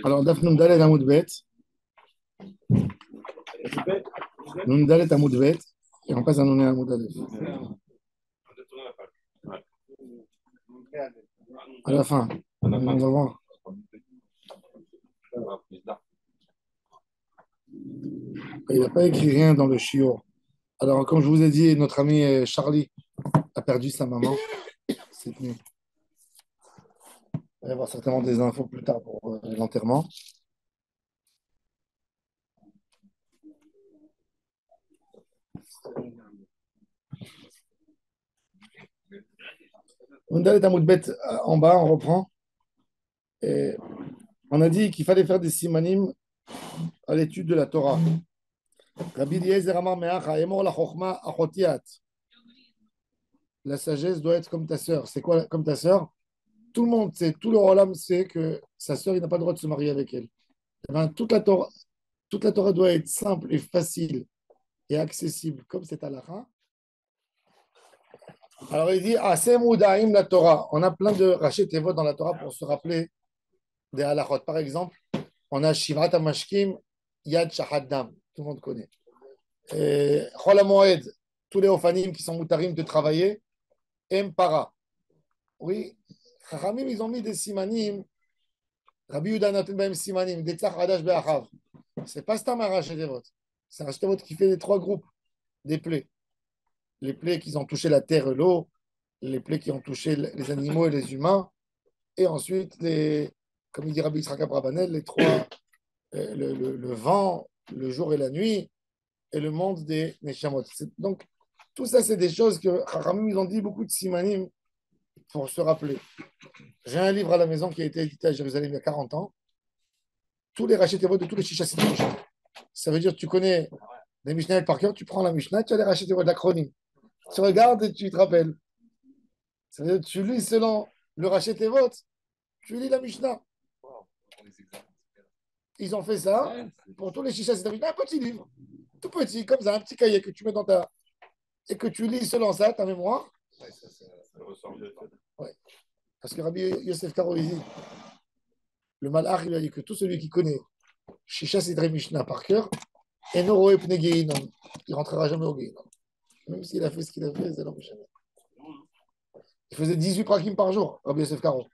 Alors, Daf Nundalet Amoud Bet. Nundalet Amoud Bet. Et on passe à Nundalet Amoud Aleph. À la fin. On va voir. Il n'a pas écrit rien dans le chiot. Alors, comme je vous ai dit, notre ami Charlie a perdu sa maman cette nuit. Il va y avoir certainement des infos plus tard pour l'enterrement. Nundalet Amoud Bet en bas, on reprend. Et on a dit qu'il fallait faire des simanim à l'étude de la Torah. Rabbi Eliezer Amar Me'acha, Emor la Chochma Achotiat. La sagesse doit être comme ta sœur. C'est quoi comme ta sœur? Tout le monde sait, tout le Olam sait que sa sœur, il n'a pas le droit de se marier avec elle. Eh bien, toute la Torah doit être simple et facile et accessible, comme c'est halakha. Alors il dit, Asem Udaim la Torah. On a plein de rachet tevot dans la Torah pour se rappeler des halakhot. Par exemple, on a Shivrat HaMashkim, Yad Shahaddam. Tout le monde connaît. Chol HaMoed, tous les Ophanim qui sont moutarim de travailler. Para. Oui, Chachamim, ils ont mis des simanim. Rabbi Yehuda Naten Bahem simanim, des tzach hadash be'achav. C'est pas Stam un rachet tevot. C'est un rachet tevot qui fait les trois groupes des plaies. Les plaies qui ont touché la terre et l'eau, les plaies qui ont touché les animaux et les humains, et ensuite, comme il dit Rabbi Yitzhak Abravanel, les trois, le vent, le jour et la nuit, et le monde des Neshamot. Donc, tout ça, c'est des choses que Chachamim, ils ont dit beaucoup de simanim pour se rappeler. J'ai un livre à la maison qui a été édité à Jérusalem il y a 40 ans. Tous les rachets de tous les chichassim. Ça veut dire que tu connais des Mishnah par cœur, tu prends la Mishnah, tu as les rachets de l'acronyme. Tu regardes et tu te rappelles. Ça veut dire que tu lis selon le rachet tes votes, tu lis la Mishnah. Ils ont fait ça pour tous les chichas. Un petit livre, tout petit, comme ça, un petit cahier que tu mets dans ta. Et que tu lis selon ça, ta mémoire. Ouais. Parce que Rabbi Yosef Karo, il dit, le Malach, il a dit que tout celui qui connaît Shisha Sidre Mishnah par cœur, il ne rentrera jamais au Geinon. Même s'il a fait ce qu'il a fait, c'est l'homme jamais. Il faisait 18 prakim par jour, Rabbi Yosef Karo.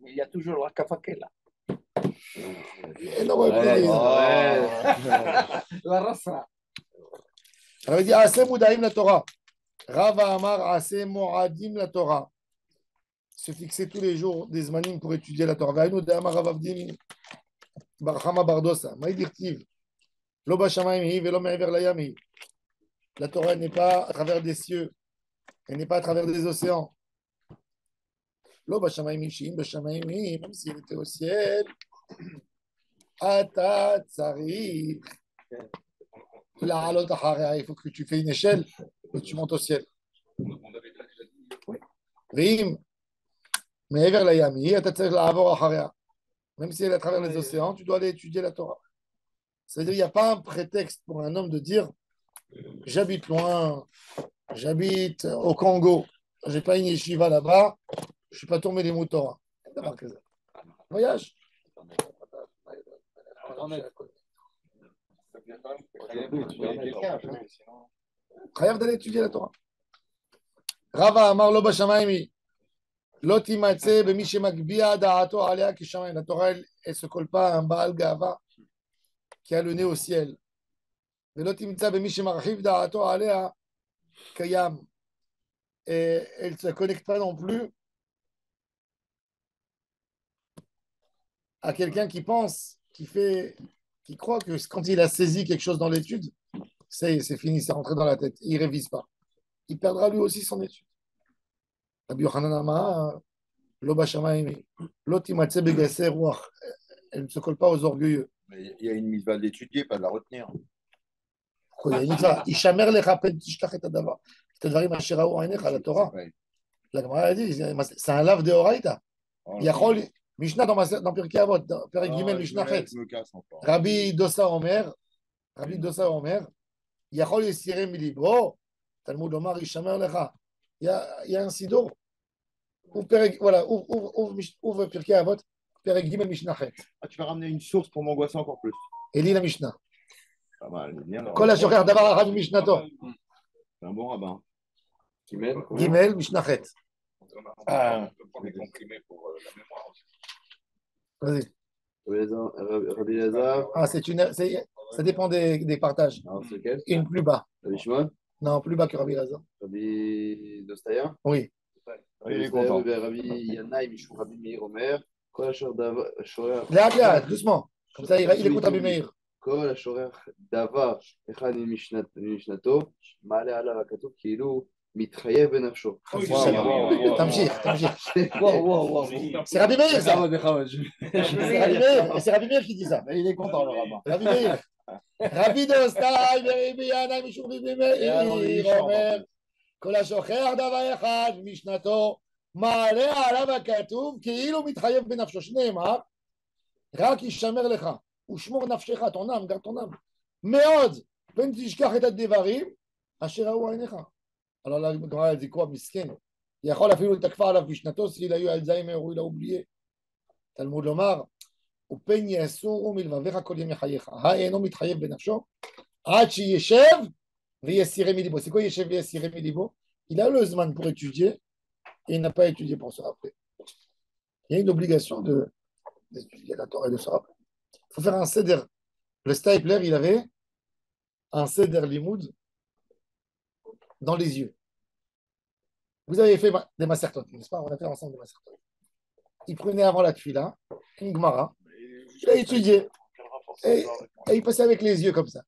Il y a toujours la kafake là. La raça. Alors il dit Asem Udaim la Torah. Rava Amar Asem Moadim la Torah. Se fixer tous les jours des zmanim pour étudier la Torah. Vainu de Amar Ravavdim Barchama Bardosa. Maïdirtiv. Lo Bashamayim hi velo me'ever layam hi. La Torah n'est pas à travers des cieux. Elle n'est pas à travers des océans. Lo Bashamayim hi shim Bashamayim hi. Même s'il était au ciel. Ata tsarich. Il faut que tu fais une échelle et tu montes au ciel. Vim, mais vers la Yami, même si elle est à travers les océans, tu dois aller étudier la Torah. C'est-à-dire qu'il n'y a pas un prétexte pour un homme de dire j'habite loin, j'habite au Congo, j'ai pas une yeshiva là-bas, je suis pas tombé les mots Torah. Voyage. Chayav d'aller étudier la Torah. Rava Amar Lo Bashamayim. La Torah, elle ne se colle pas à un Baal Gava qui a le nez au ciel. Et elle ne se connecte pas non plus à quelqu'un qui pense, qui croit que quand il a saisi quelque chose dans l'étude, c'est fini, c'est rentré dans la tête. Il ne révise pas. Il perdra lui aussi son étude. Rabbi Yochanan Amar, Lo Bashamayim, Lo Timatse Begaser Ruach. Elle ne se colle pas aux orgueilleux. Mais il y a une mitzvah d'étudier, pas de la retenir. Il y a une mitzvah. Ishamer lechapen tishtach et adavar. C'est advarim asher ha'u einecha, la Torah. La Gemara a dit, c'est un lave de Horaïta. Yachol, Mishnah dans Pirkei Avot, dans Perek Gimel, Mishnah Chet. Rabbi Dosa Omer, Yachol yisirem milibro, Talmud Omar Ishamer lecha. Il y a un sido. Voilà, ouvre Pirkei Avot, Perek Gimel Mishnah Chet. Ah, tu vas ramener une source pour m'angoisser encore plus. Et lis la Mishnah. Pas mal, bien. Kol HaShocher Davar Achad Mishnato. C'est un bon rabbin. Qui m'aide. Gimel Mishnah Chet. Ah, Vas-y. Rabbi Elazar. Ah, ça dépend des partages. Alors, c'est lequel? Une plus bas. Rabbi Shimon? Non, plus bas que Rabbi Lazar. Rabbi Dostaya? Oui. il est content. Rabbi Yanaï, Mishou, Rabbi Meir Omer. Kol HaShorer. Là, doucement. Comme ça, il écoute Rabbi Meir. כל השורר דבר אחד ממשנתו, מעלה עליו הכתוב כאילו מתחייב בנפשו. תמשיך. C'est Rabbi Meir, ça. C'est Rabbi Meir qui dit ça. Mais il est content, le rabbin. Rabbi Meir. Rabbi Dostai, Rabbi Yanaï, Mishou, Rabbi Meir אומר, כל השוחר דבר אחד משנתו, מעלה עליו הכתוב כאילו מתחייב בנפשו. שנאמר, רק ישמר לך. ושמור נפשך, ton âme, garde ton âme. מאוד, פן תשכח את הדברים, אשר ראו עיניך. Alors la Gemara elle dit quoi, מסכן? יכול אפילו לתקפה עליו משנתו, s'il a eu Alzheimer ou il a oublié. תלמוד לומר, ופן יאסורו מלבביך כל ימי חייך. האינו מתחייב בנפשו, עד שישב ויסירי מליבו. C'est quoi ישב ויסירי מליבו? Il a le zman pour étudier, et il n'a pas étudié pour se rappeler. Il y a une obligation d'étudier la Torah et de se rappeler. Il faut faire un seder. Le Stapler, il avait un seder limoud dans les yeux. Vous avez fait des masertot, n'est-ce pas? On a fait ensemble des masertot. Il prenait avant la tfila une Gemara, il a étudié, et il passait avec les yeux comme ça.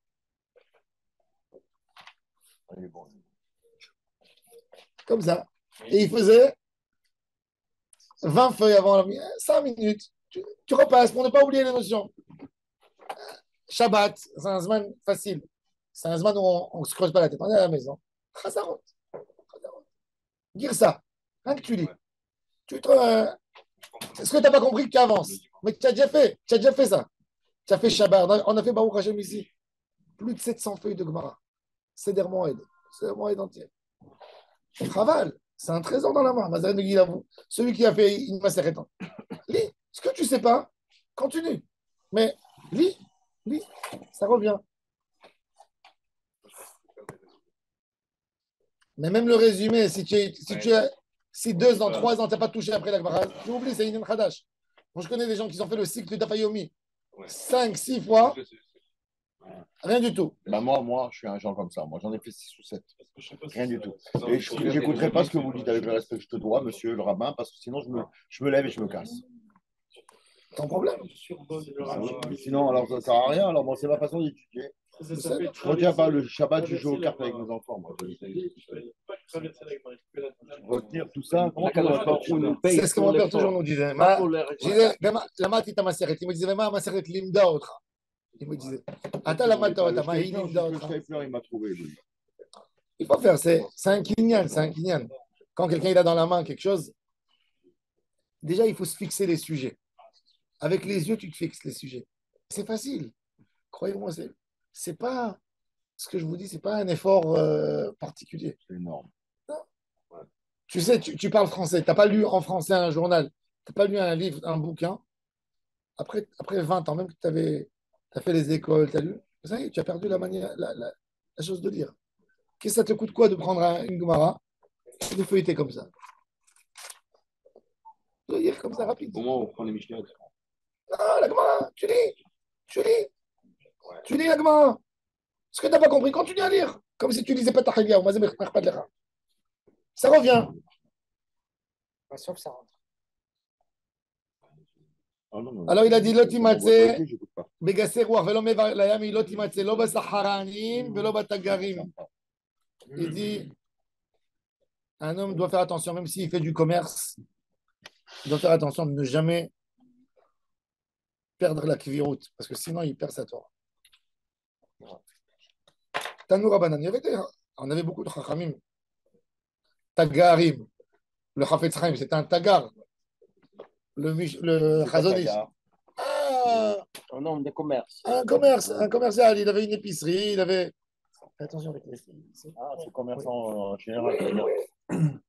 Comme ça. Et il faisait 20 feuilles avant la 5 minutes. Tu repasses pour ne pas oublier les notions. Shabbat, c'est un zman facile. C'est un zman où on ne se creuse pas la tête. On est à la maison. Chazarot. Dire ça. Rien que tu lis. Est-ce que tu n'as pas compris que tu avances? Mais tu as déjà fait. Tu as déjà fait ça. Tu as fait Shabbat. On a fait Baruch Hashem ici. Plus de 700 feuilles de Gemara. Seder Moed. Seder Moed entier. Chaval. C'est un trésor dans la main. Mazaré de Guilavou. Celui qui a fait une massacre. Lis. Ce que tu ne sais pas, continue. Mais lis, ça revient. Mais même le résumé, si 2 ans, 3 ans, tu n'as pas touché après la Gemara, tu oublies, c'est une Khadash. Moi, je connais des gens qui ont fait le cycle d'Afayomi 5, 6 fois, rien du tout. Bah moi, je suis un genre comme ça. Moi, j'en ai fait 6 ou 7. Rien du tout. Et je n'écouterai pas ce que vous dites avec le respect que je te dois, monsieur le rabbin, parce que sinon, je me lève et je me casse. Ton problème. Mais sinon, alors ça ne sert à rien. Alors, moi, c'est ma façon d'étudier. Je retiens pas le Shabbat, je joue aux cartes avec mes enfants. Moi. Retenir tout ça. C'est ce que mon père toujours nous disait. Lama tita maseret. Il me disait, ma maseret limda otra. Il me disait, ata lama taota, ma hi limda otra. Il m'a trouvé. Il faut faire, c'est un kinyan, c'est un kinyan. Quand quelqu'un il a dans la main quelque chose, déjà il faut se fixer les sujets. Avec les yeux, tu te fixes les sujets. C'est facile. Croyez-moi, c'est pas ce que je vous dis, c'est pas un effort particulier. C'est énorme. Non. Tu sais, tu parles français, tu n'as pas lu en français un journal, tu n'as pas lu un livre, un bouquin. Après 20 ans, même que tu as fait les écoles, tu as lu, ça y est, tu as perdu la manière, la chose de lire. Qu'est-ce que ça te coûte quoi de prendre une Gemara et de feuilleter comme ça? De lire comme ça rapide. Comment on prend les Mishnayot? Ah, la Gemara, tu lis la Gemara. Ce que tu n'as pas compris, continue à lire. Comme si tu lisais pas ta Chagia, ça revient. Sauf ça rentre. Alors il a dit Lotimatse, Begasser Roi, Velome Layami, Lotimatse, Loba Saharanim, Veloba Tagarim. Il dit un homme doit faire attention, même s'il fait du commerce, il doit faire attention de ne jamais perdre la kvirout, parce que sinon il perd sa Torah. Tanoura Banan, on avait beaucoup de chachamim. Tagarim, le Chafetz Chaim, c'était un tagar. Le Chazonish. Un homme de commerce. Un commercial, il avait une épicerie, il avait. Attention avec les filles. Ah, c'est commerçant en général.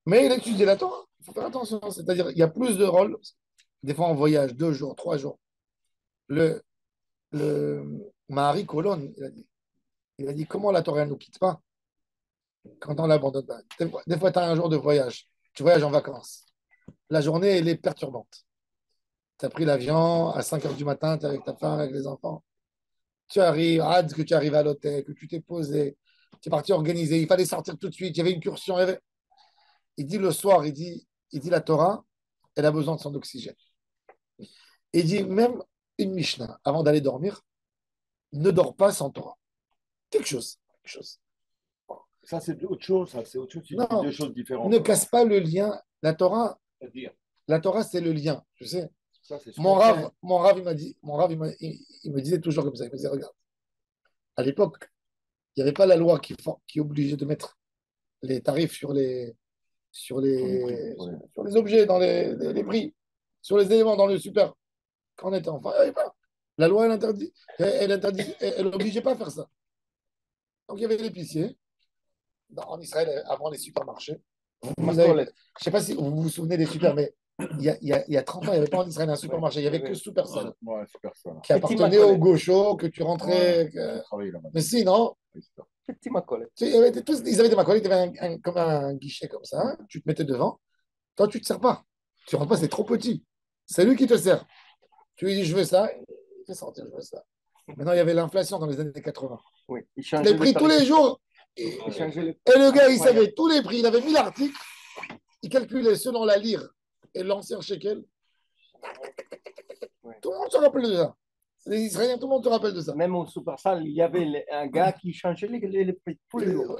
Mais il étudiait la Torah. Il faut faire attention. C'est-à-dire, il y a plus de rôles. Des fois, on voyage 2 jours, 3 jours. Le, le Marie Colonne, il a dit comment la Torah ne nous quitte pas quand on l'abandonne pas. Des fois, tu as un jour de voyage. Tu voyages en vacances. La journée, elle est perturbante. Tu as pris l'avion à 5 heures du matin, tu es avec ta femme, avec les enfants. Tu arrives, hâte que tu arrives à l'hôtel, que tu t'es posé, tu es parti organiser, il fallait sortir tout de suite, il y avait une cursion. Il dit le soir, il dit la Torah, elle a besoin de son oxygène. Il dit même une Mishnah, avant d'aller dormir, ne dors pas sans Torah. Quelque chose. Quelque chose. Ça, c'est autre chose. Ça, c'est autre chose. C'est Non, deux choses différentes. ne casse pas le lien. La Torah, c'est le lien. Tu sais, Ça, c'est mon Rav, il m'a dit, il me disait toujours comme ça. Il me disait, regarde, à l'époque, il n'y avait pas la loi qui obligeait de mettre les tarifs sur les objets, dans les prix, sur les éléments dans le super. Quand on était enfant, il n'y avait pas. La loi, elle n'obligeait pas à faire ça. Donc, il y avait l'épicier en Israël, avant les supermarchés. Je ne sais pas si vous vous souvenez des super, mais il y a 30 ans, il n'y avait pas en Israël un supermarché. Il n'y avait que Supersol. Ouais, super ça. Qui appartenait aux gauchos, que tu rentrais. Là-bas. Mais sinon, Petit Macaulay. ils avaient des macolis, ils avaient comme un guichet comme ça. Tu te mettais devant. Toi, tu ne te sers pas. Tu ne rentres pas, c'est trop petit. C'est lui qui te sert. Tu lui dis, je veux ça. Il fait sortir, je veux ça. Maintenant, il y avait l'inflation dans les années 80. Oui, Les prix tous les jours. Et le gars, il savait tous les prix. Il avait mis l'article. Il calculait selon la lire et l'ancien shekel. Tout le monde se rappelle de ça. Les Israéliens, tout le monde se rappelle de ça. Même au Supersal, il y avait un gars qui changeait les prix tous les jours.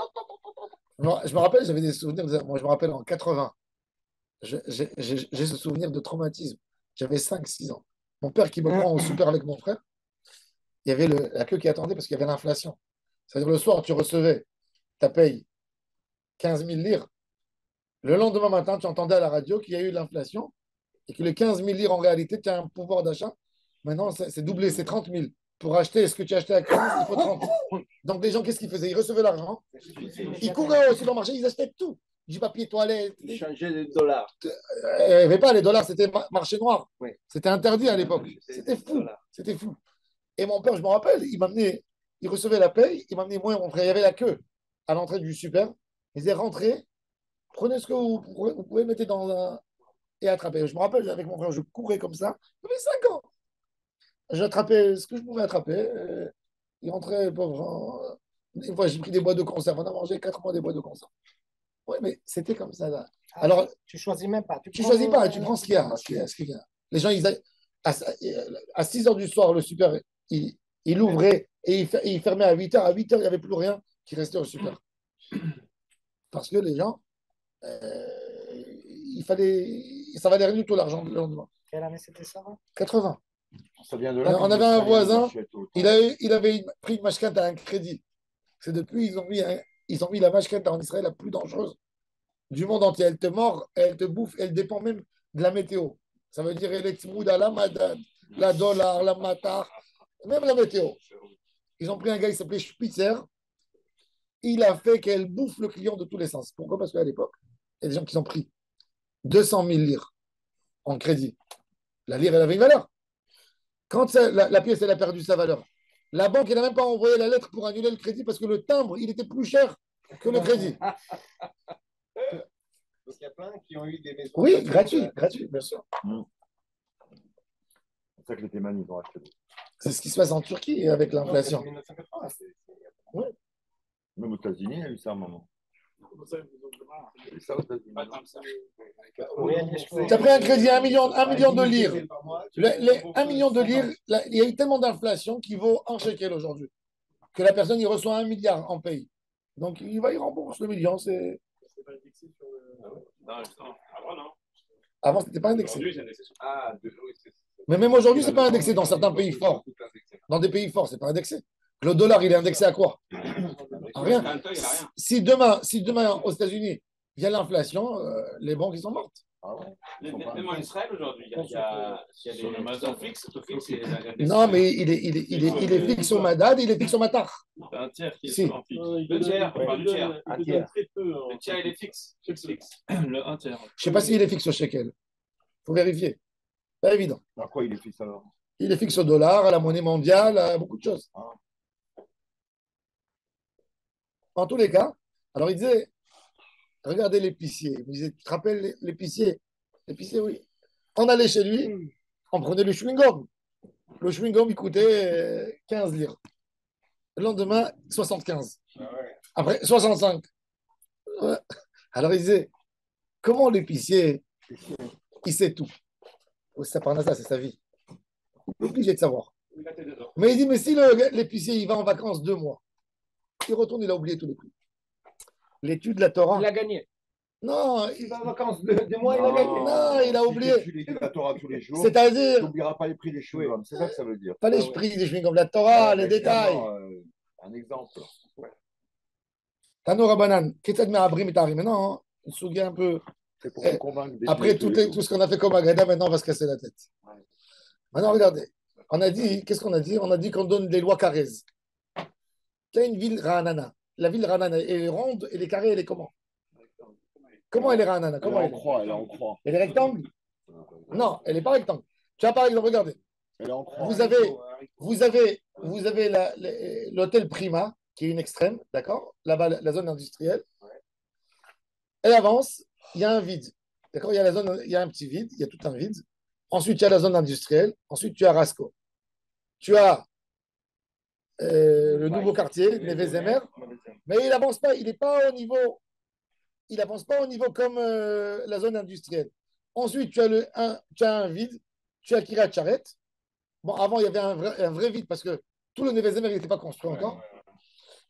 Je me rappelle, j'avais des souvenirs. Moi, je me rappelle en 80. J'ai ce souvenir de traumatisme. J'avais 5-6 ans. Mon père qui me prend au super avec mon frère, il y avait la queue qui attendait parce qu'il y avait l'inflation. C'est-à-dire le soir, tu recevais ta paye 15 000 lire. Le lendemain matin, tu entendais à la radio qu'il y a eu de l'inflation et que les 15 000 lire, en réalité, tu as un pouvoir d'achat. Maintenant, c'est doublé, c'est 30 000. Pour acheter ce que tu achetais à 15, il faut 30. Donc, les gens, qu'est-ce qu'ils faisaient? Ils recevaient l'argent, ils couraient au supermarché, ils achetaient tout. Du papier toilette. Ils changeaient les dollars. Il n'y avait pas les dollars, c'était marché noir. Oui. C'était interdit à l'époque. C'était fou. C'était fou. Et mon père, je me rappelle, il recevait la paye, il m'amenait moi et mon frère. Il y avait la queue à l'entrée du super. Il disait rentrez, prenez ce que vous pouvez mettre dans un. Et attraper. Je me rappelle, avec mon frère, je courais comme ça. J'avais 5 ans. J'attrapais ce que je pouvais attraper. Il rentrait, pauvre. Une fois, j'ai pris des boîtes de conserve. On a mangé 4 mois des boîtes de conserve. Oui, mais c'était comme ça. Là. Alors, tu choisis même pas. Tu choisis pas, tu prends ce qu'il y a. Les gens, à 6 heures du soir, le super, il ouvrait et il fermait à 8 heures. À 8 heures, il n'y avait plus rien qui restait au super. Parce que les gens, ça valait rien du tout l'argent le lendemain. Quelle année c'était ça? 80. Ça vient de là. On avait un voisin, il avait pris une mashkent à un crédit. C'est depuis, ils ont mis la mashkent en Israël la plus dangereuse du monde entier. Elle te mord, elle te bouffe, elle dépend même de la météo. Ça veut dire la madad, la dollar, la matar, même la météo. Ils ont pris un gars qui s'appelait Spitzer. Il a fait qu'elle bouffe le client de tous les sens. Pourquoi? Parce qu'à l'époque, il y a des gens qui ont pris 200 000 lire en crédit. La lire, elle avait une valeur. Quand la pièce, elle a perdu sa valeur, la banque, elle n'a même pas envoyé la lettre pour annuler le crédit parce que le timbre, il était plus cher que le crédit. Donc il y a plein qui ont eu des maisons. Oui, gratuit, bien sûr. C'est ça que les Thémanis ont acheté. C'est ce qui se passe en Turquie avec l'inflation. Oui. Même aux États-Unis, il y a eu ça à un moment. Tu as pris un crédit à 1 million de lire. Les 1 million de lire, il y a eu tellement d'inflation qu'il vaut 1 shekel aujourd'hui. Que la personne, il reçoit 1 milliard en pays. Donc, il rembourse le million. C'est pas indexé sur le. Avant, non. Avant, c'était pas indexé. Mais même aujourd'hui, c'est pas indexé dans certains pays forts. Dans des pays forts, c'est pas indexé. Le dollar, il est indexé à quoi? Rien. Si demain, aux États-Unis, il y a l'inflation, les banques, ils sont mortes. Ah ouais. Ils sont pas- Même en Israël aujourd'hui, il y a des maisons fixes, tout fixe, et Non, mais il est fixe au Madad, il est fixe au Matar. un tiers qui est Si. en fixe. Le tiers, enfin le tiers. Un tiers. Le tiers, il est fixe. Fixe. Le un tiers. Je ne sais pas s'il est fixe au shekel. Il faut vérifier. Pas évident. À quoi il est fixe alors? Il est fixe au dollar, à la monnaie mondiale, à beaucoup de choses. En tous les cas, alors il disait, regardez l'épicier. Il disait, tu te rappelles l'épicier? L'épicier, oui. On allait chez lui, on prenait le chewing-gum. Le chewing-gum, il coûtait 15 livres. Le lendemain, 75. Après, 65. Ouais. Alors il disait, comment l'épicier, il sait tout? Ça parle de ça, c'est sa vie. Il est obligé de savoir. Mais il dit, mais si l'épicier, il va en vacances 2 mois, il retourne, il a oublié tous les prix. L'étude de la Torah. Il a gagné. Non, Il va en vacances 2 mois, il a gagné. Non, il a oublié. Si tu l'étudies la Torah tous les jours, tu C'est-à-dire, n'oublieras pas les prix des chewing-gums. C'est ça que ça veut dire. pas les prix des chewing-gums, la Torah, les détails. Un exemple. Tano Rabanan, Ketzad Me'abrim et Tarim. Maintenant, hein, on se souvient un peu. C'est pour te convaincre. Après tout ce qu'on a fait comme Agada, maintenant on va se casser la tête. Maintenant, regardez. On a dit, qu'est-ce qu'on a dit? On a dit qu'on donne des lois carrées. Il y a une ville Ra'anana. La ville Ra'anana, elle est ronde et les carrés, elle est comment? Comment elle est Ra'anana? Elle Comment est elle en est? croix, elle est en croix. Elle est rectangle? Non, elle n'est pas rectangle. Tu vois, par exemple, regardez. Elle est en croix. Vous avez l'hôtel Prima, qui est une extrême, d'accord? Là-bas, la zone industrielle. Elle avance, il y a un vide. D'accord? Il y a un petit vide, il y a tout un vide. Ensuite, il y a la zone industrielle. Ensuite, tu as Rasco. Tu as le nouveau quartier, Neve-Zemer. Mais il n'avance pas, il n'est pas au niveau. Il n'avance pas au niveau comme la zone industrielle. Ensuite, tu as un vide. Tu as Kiryat Charet. Bon, avant, il y avait un vrai vide parce que tout le Neve-Zemer n'était pas construit encore.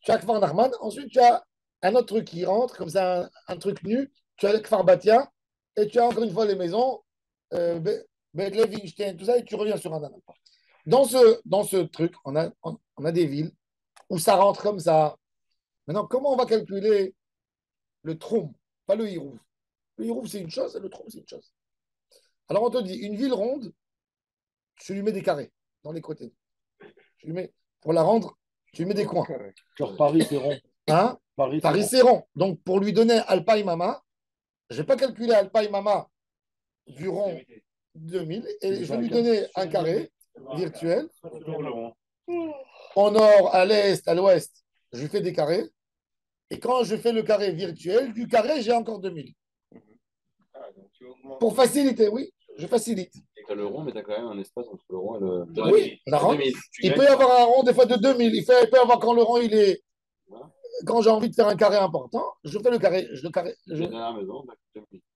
Tu as Kfar Nachman. Ensuite, tu as un autre truc qui rentre, comme ça, un truc nu. Tu as le Kfar Batia. Et tu as encore une fois les maisons, Bethlehem, Winstein, tout ça, et tu reviens sur un an. Dans ce truc, on a des villes où ça rentre comme ça. Maintenant, comment on va calculer le troum, pas le hirouf? Le hirouf, c'est une chose, et le troum, c'est une chose. Alors, on te dit, une ville ronde, tu lui mets des carrés dans les côtés. Pour la rendre, tu lui mets des coins. Genre Paris, c'est rond. Hein? Paris, c'est rond. Donc, pour lui donner Alpaï Mama, je ne vais pas calculer Alpaï Mama du rond 2000 et je vais lui donner un carré virtuel. Au nord, à l'est, à l'ouest, je lui fais des carrés. Et quand je fais le carré virtuel, du carré, j'ai encore 2000. Pour faciliter, oui, je facilite. Tu as le rond, mais tu as quand même un espace entre le rond et le. Oui, la ronde. Il peut y avoir un rond des fois de 2000. Il peut y avoir quand le rond, il est. Quand j'ai envie de faire un carré important, je fais le carré. La maison,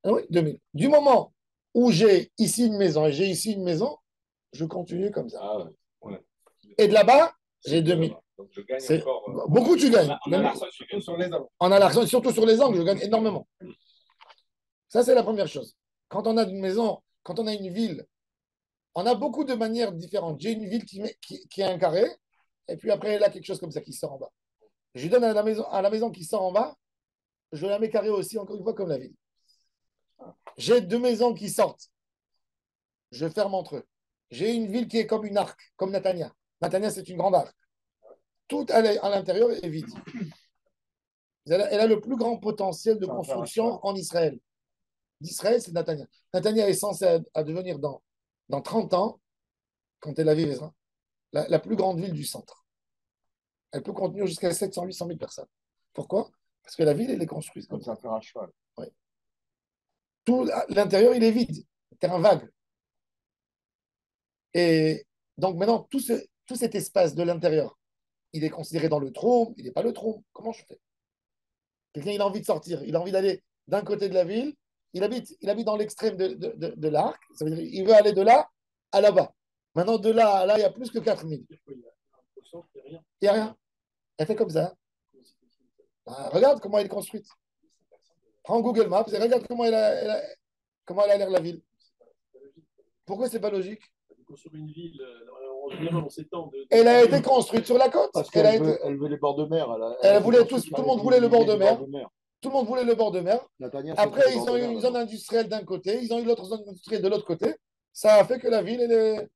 oui, 2000. Du moment où j'ai ici une maison et j'ai ici une maison, je continue comme ça. Ah, ouais. Et de là-bas, j'ai 2000. Donc je gagne C'est- encore. Beaucoup, tu gagnes. On a l'argent surtout sur les angles. En alerte, surtout sur les angles, je gagne énormément. Ça, c'est la première chose. Quand on a une maison, quand on a une ville, on a beaucoup de manières différentes. J'ai une ville qui a un carré, et puis après, elle a quelque chose comme ça qui sort en bas. Je lui donne à la maison qui sort en bas, je la mets carré aussi, encore une fois, comme la ville. J'ai 2 maisons qui sortent. Je ferme entre eux. J'ai une ville qui est comme une arc, comme Natania. Natania, c'est une grande arc. Tout à l'intérieur est vide. Elle a le plus grand potentiel de construction en Israël. D'Israël, c'est Natania. Natania est censée à devenir dans 30 ans, quand elle a vivre, la plus grande ville du centre. Elle peut contenir jusqu'à 700-800 000 personnes. Pourquoi? Parce que la ville, elle est construite comme ça. Ça fait un cheval. Oui. Tout l'intérieur, il est vide. Terrain vague. Et donc maintenant, tout cet espace de l'intérieur, il est considéré dans le trône, il n'est pas le trône. Comment je fais? Quelqu'un, il a envie de sortir, il a envie d'aller d'un côté de la ville, il habite dans l'extrême de l'arc, ça veut dire il veut aller de là à là-bas. Maintenant, de là à là, il y a plus que 4000. Il n'y a rien. Elle fait comme ça. Regarde comment elle est construite. Prends Google Maps et regarde comment elle a l'air la ville. Pourquoi c'est pas logique? Construire une ville, on s'étend Elle a été construite sur la côte. Parce Elle qu'elle veut les bords de mer. tout le monde voulait le bord de mer. Tout le monde voulait le bord de mer. Natania, c'est Après, le ils bord ont de eu mer, une là-bas. zone industrielle d'un côté, ils ont eu l'autre zone industrielle de l'autre côté. Ça a fait que la ville, elle est.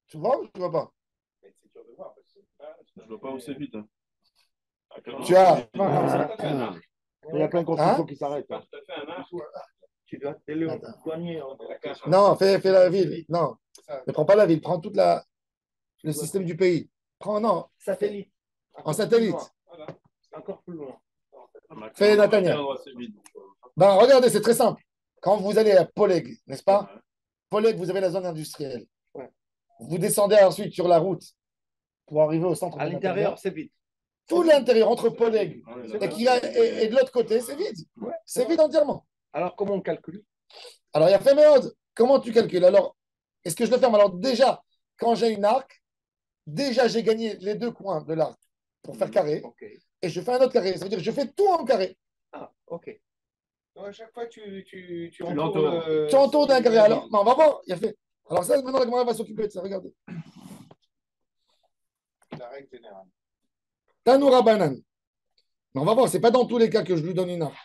Tu vois ou tu vois pas? Je ne vois pas où c'est vide. Tu as. Il y a plein de constructions qui s'arrêtent. Hein. Tu dois Attends. l'éloigner. Non, fais la ville. Non, ne prends pas la ville, prends tout le système du pays. Prends, non, Satellite. en satellite. Encore plus loin. Fais Natania. Ben, regardez, c'est très simple. Quand vous allez à Poleg, n'est-ce pas? Poleg, vous avez la zone industrielle. Ouais. Vous descendez ensuite sur la route pour arriver au centre À de l'intérieur, Natania. c'est vide. Tout l'intérieur, entre Poleg et de l'autre côté, c'est vide. C'est vide entièrement. Alors, comment on calcule? Alors, il y a fait méthode. Comment tu calcules? Alors, est-ce que je le ferme? Alors, déjà, quand j'ai une arc, déjà, j'ai gagné les deux coins de l'arc pour faire carré. Ok. Et je fais un autre carré. Ça veut dire que je fais tout en carré. Ah, ok. Donc, à chaque fois, tu l'entoures. Tu entoures d'un carré. Alors, on va voir. Il a fait. Alors, ça, maintenant, la Gemara va s'occuper de ça. Regardez. La règle générale. Tanoura banane. Mais on va voir. Ce n'est pas dans tous les cas que je lui donne une arc.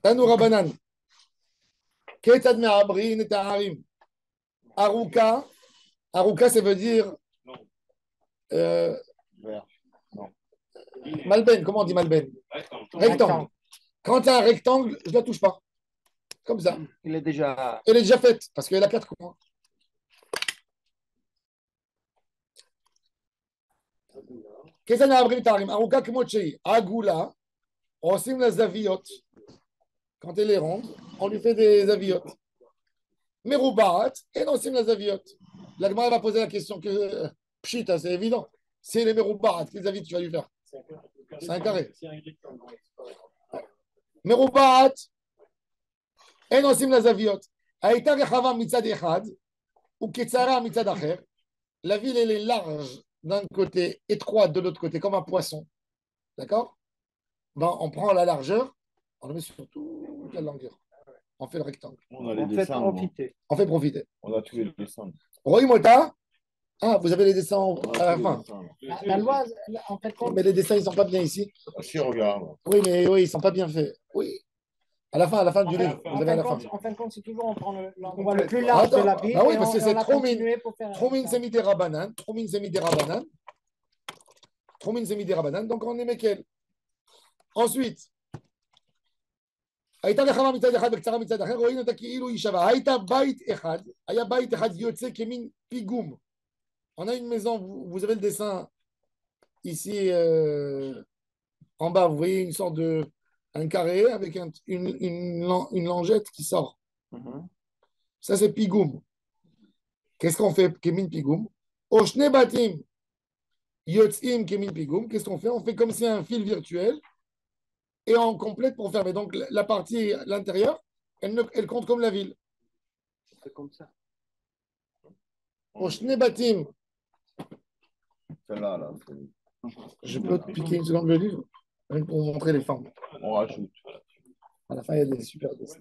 Tanoura banane. Ketad me'abrin et ta'arim. Aruka. Aruka, ça veut dire. Vert. Malben. Comment on dit Malben? Rectangle. Quand tu as un rectangle, je ne la touche pas. Comme ça. Il est déjà. Elle est déjà faite parce qu'elle a 4 coins. Qu'est-ce qu'on a appris tarim? Aruka kmochei. Agula. On signe les aviotes. Quand elle est ronde, on lui fait des aviotes. Meroubat. Et on signe les aviotes. La Gemara va poser la question que. Pshit, c'est évident. Si elle est meroubat, quels aviotes tu vas lui faire? C'est un carré. Meroubat. Et on signe les aviotes. Aïta rechava mitzad echad. Ou ketzara mitzad acher. La ville, elle est large d'un côté, étroite de l'autre côté, comme un poisson. D'accord? Ben, on prend la largeur, on le met sur toute la longueur. On fait le rectangle. On a les On fait dessins. profiter. On fait profiter. On a tous les dessins. Roy Mota. Ah, vous avez les dessins à la fin. La loi, en fait, Mais les dessins, ils ne sont pas bien ici. Ah, si, regarde. Oui, mais oui, ils ne sont pas bien faits. Oui. À la fin du livre. Vous avez à la fin. en fin de compte, c'est toujours on prend l'endroit le plus large de la ville. Bah oui, et parce que on c'est l'a trop continué pour faire. Tromin semide rabanan. Tromin semide rabanan. Tromin semide rabanan. Donc on est Mekel. Ensuite. הייתה נחמה מצד אחד וקצרה מצד אחר, רואים אותה כאילו היא שווה. הייתה בית אחד, היה בית אחד יוצא כמין פיגום. On a une maison, vous avez le dessin ici en bas, vous voyez une sorte de un carré avec une langette qui sort. Ça c'est pigoum. Qu'est-ce qu'on fait? Kemin pigoum. Oshne batim yotzim kemin pigoum. Qu'est-ce qu'on fait? On fait comme si un fil virtuel et on complète pour fermer. Donc la partie, l'intérieur, elle compte comme la ville. C'est comme ça. Oshne batim. Celle-là, là. Je peux te piquer une seconde le livre rien que pour vous montrer les formes. On rajoute. À la fin, il y a des super dessins.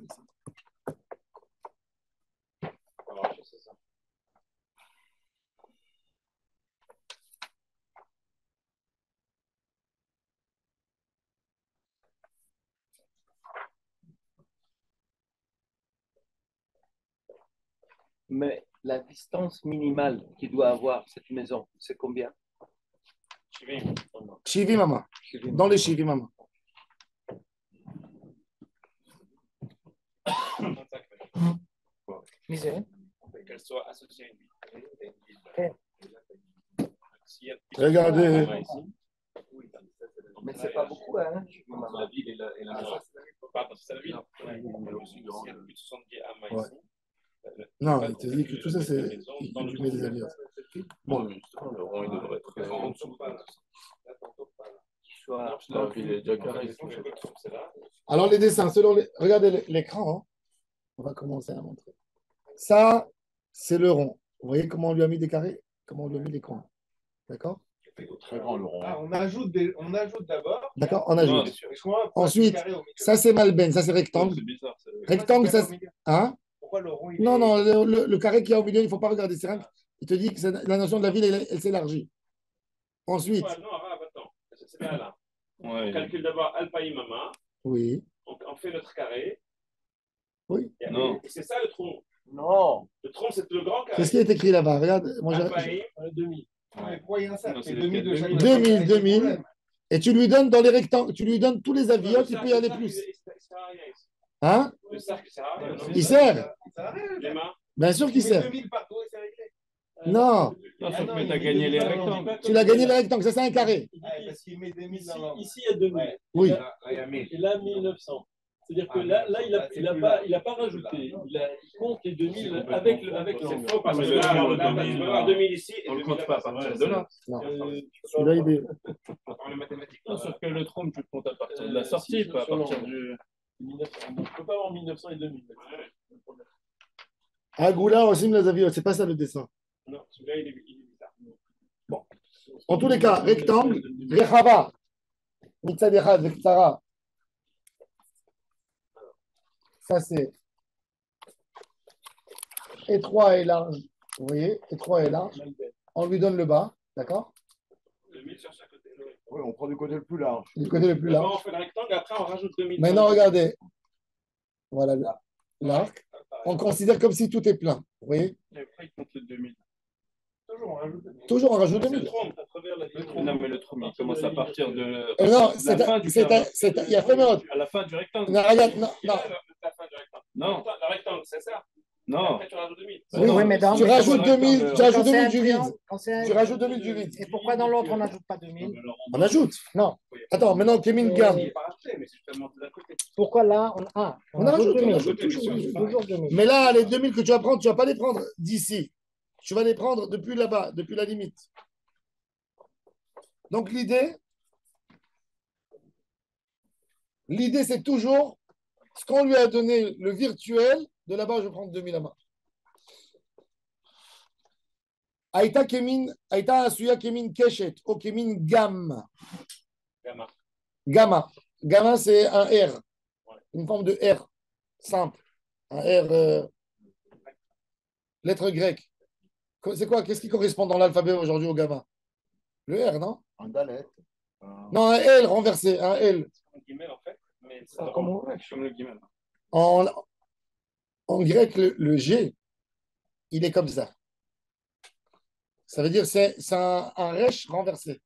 Mais la distance minimale qu'il doit avoir cette maison, c'est combien? Chivi Mama. Dans les Chivi Mama. Misère. Qu'elle soit associée à une ville. Regardez. Mais c'est pas beaucoup, hein? La ville et la maison. Pas parce que c'est la ville. S'il y a plus de 70 amas ici. Non, il te dit que tout ça, c'est. Tu mets des alliances. Bon, mais justement, le rond, il devrait être en dessous. La ville est déjà carrée. Alors, les dessins, selon les. Regardez l'écran. Hein. On va commencer à montrer. Ça, c'est le rond. Vous voyez comment on lui a mis des carrés? Comment on lui a mis des coins? D'accord? Très grand, le rond. Ah, on ajoute d'abord. D'accord, on ajoute. Excuse-moi, Ensuite, carré au milieu. ça, c'est Malben. Ça, c'est rectangle. C'est bizarre. Rectangle, ça. Hein? Pourquoi le rond il Non, est- non, le carré qu'il y a au milieu, il ne faut pas regarder. C'est rien. Il te dit que la notion de la ville, elle s'élargit. Ensuite, Ouais, non, attends. C'est bien là. On Ouais. calcule d'abord Alpha Mama. oui, On fait notre carré. oui. Non. Et c'est ça le tronc. Non. Le tronc, c'est le grand carré. Qu'est-ce qui est écrit là-bas? Regarde, moi j'ai Alpha Demi. Mais pourquoi il y a un cercle? Non, C'est c'est 2000 de chaque 2000. côté. 2000, C'est le 2000. problème. Et tu lui donnes dans les rectangles, tu lui donnes tous les aviotes, il peut y aller plus. Hein? Le cercle, ça sert à rien. Il sert. Ça arrive. Les mains. Bien sûr Tu qu'il mets sert. 2000 partout et c'est réglé. Non, Non, sauf non, que il tu as dit gagné les 2000, rectangles. tu l'as gagné les rectangles, ça c'est un carré. Parce qu'il met 2000 dans l'angle. Ici, il y a 2000. Ouais. Oui. Là, il y a 1000. Et là, 1900. C'est-à-dire que Ah, là, mais il a pas rajouté. Il compte les 2000 avec C'est l'angle. faux parce Mais que le là, tronc, alors, là, le tu peux avoir 2000 ici et On le 2000 compte pas à là-bas. partir de là. Non. Euh, Celui-là, il est. Dans les mathématiques. Non, sauf que le trompe, tu le comptes à partir de la sortie, pas à partir du. 1900. Donc, je ne peux pas avoir 1900 et 2000. Agoula aussi, les aviotes, c'est pas ça le dessin. Non, celui-là, il est bizarre. En tous les cas, rectangle, Rechava, Mitzad Echad, Vektsara. Ça c'est étroit et large. Vous voyez, étroit et large. On lui donne le bas, d'accord? 2000 sur chaque côté. Oui, on prend du côté le plus large. Du côté le plus D'abord, large. on fait le rectangle, après, on rajoute 2000. Maintenant, regardez. Voilà l'arc. On considère comme si tout est plein. Vous voyez? Et après, il compte les 2000. Toujours, on rajoute 2000. Toujours on rajoute C'est le 2000. tronc. Non, mais le trompe, il commence à partir de. Non, de la fin du carré. il y a fait mode. À la fin du rectangle. Non, regarde, non, non. La fin du rectangle. Non, Le rectangle, c'est ça. non. Après, tu rajoutes 2000. Oui, Oui, mais dans- tu rajoutes 2000, tu Quand rajoutes c'est 2000 un du vide. triangle, quand c'est un- Tu rajoutes 2000 du vide. Et pourquoi dans l'autre, on n'ajoute pas 2000? On ajoute. Non. Attends, maintenant, Kémin Gam. Il n'est pas racheté, mais c'est justement de l'autre côté. Pourquoi là, on On ajoute ajoute, on 2000? ajoute toujours. Toujours 2000. Mais là, les 2000 que tu vas prendre, tu ne vas pas les prendre d'ici. Tu vas les prendre depuis là-bas, depuis la limite. Donc l'idée, c'est toujours ce qu'on lui a donné, le virtuel, de là-bas, je vais prendre 2000 à main. Aïta Asuya Kemin Keshet, ou Kemin Gam. Gamma. Gamma. Gamma, c'est un R, une forme de R, simple. Un R, lettre grecque. C'est quoi? Qu'est-ce qui correspond dans l'alphabet aujourd'hui au gamma? Le R, non? Un dalet. Non, un L renversé, un L. Un guillemets, en fait. Mais ça Comme le guillemot. En grec, le G, il est comme ça. Ça veut dire que c'est un resh renversé.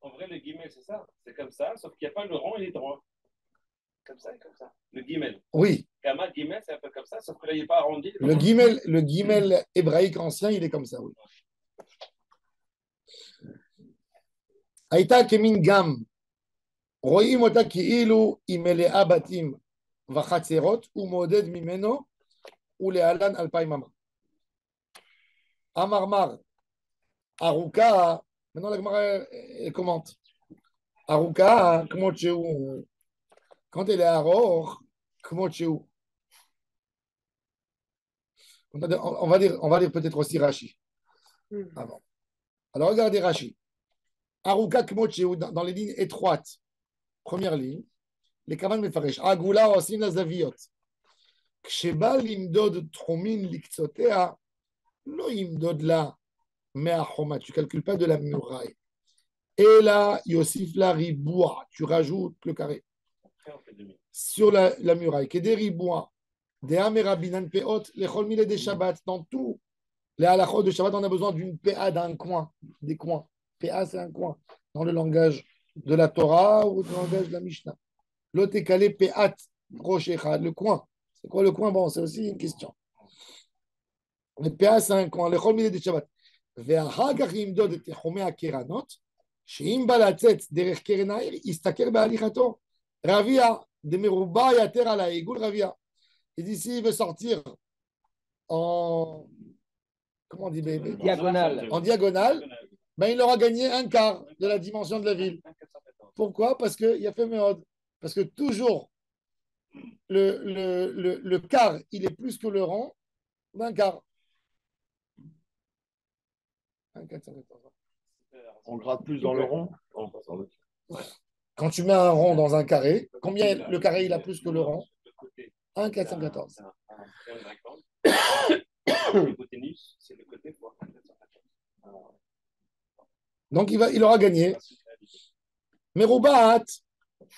En vrai, le guillemets, c'est ça. C'est comme ça, sauf qu'il n'y a pas le rond et les droits. Comme ça et comme ça. Le guillemets. Oui, Gamma, guillemets, c'est un peu comme ça, sauf que là, il n'est pas arrondi. le guimel hébraïque ancien, il est comme ça, oui. Aïta kemin gam. רואים אותה כאילו היא מלאה בתים וחצרות ומעודד ממנו ולהלן 2000 אמה. אמר ארוכה, maintenant la Gemara elle commente. ארוכה כמות שהוא. Quand elle est ארוך, כמות שהוא. On va lire peut-être aussi Rashi. Avant. Alors regardez Rashi. Aruka kmot shehu, dans les lignes étroites. Première ligne. Les kaman mefaresh. Agula osim la zaviot. כשבא למדוד תחומין לקצותיה, לא ימדוד לה מהחומה, tu ne calcules pas de la muraille. אלא יוסיף לה ריבוע, tu rajoutes le carré. Sur la muraille. כדי ריבוע, דעה מרבינן פאות, לכל מילי des Shabbat, dans tout les halachot de Shabbat, on a besoin d'une PA d'un coin, des coins. PA, c'est un coin, dans le langage de la Torah ou dans le langage de la Mishnah. L'autre est calé PA, rochecha, le coin. C'est quoi le coin? Bon, c'est aussi une question. Le PA, c'est un coin. Le chol milé de Shabbat. ואחר כך ימדוד את תחומי הקרנות, שאם בא לצאת דרך קרן העיר, יסתכל בהליכתו. רביע, דמרובע יתר על העיגול רביע. Et d'ici, il veut sortir en... Comment on dit bébé? Diagonale. En diagonale, ben, il aura gagné un quart de la dimension de la ville. Pourquoi? Parce qu'il y a fait méode. Parce que toujours, le quart, il est plus que le rond d'un quart. On gratte plus dans le rond. Quand tu mets un rond dans un carré, combien le carré il a plus que le rond? 1,414. L'hypoténuse, c'est le côté fois 414. Donc, il aura gagné. Mais Roubaat,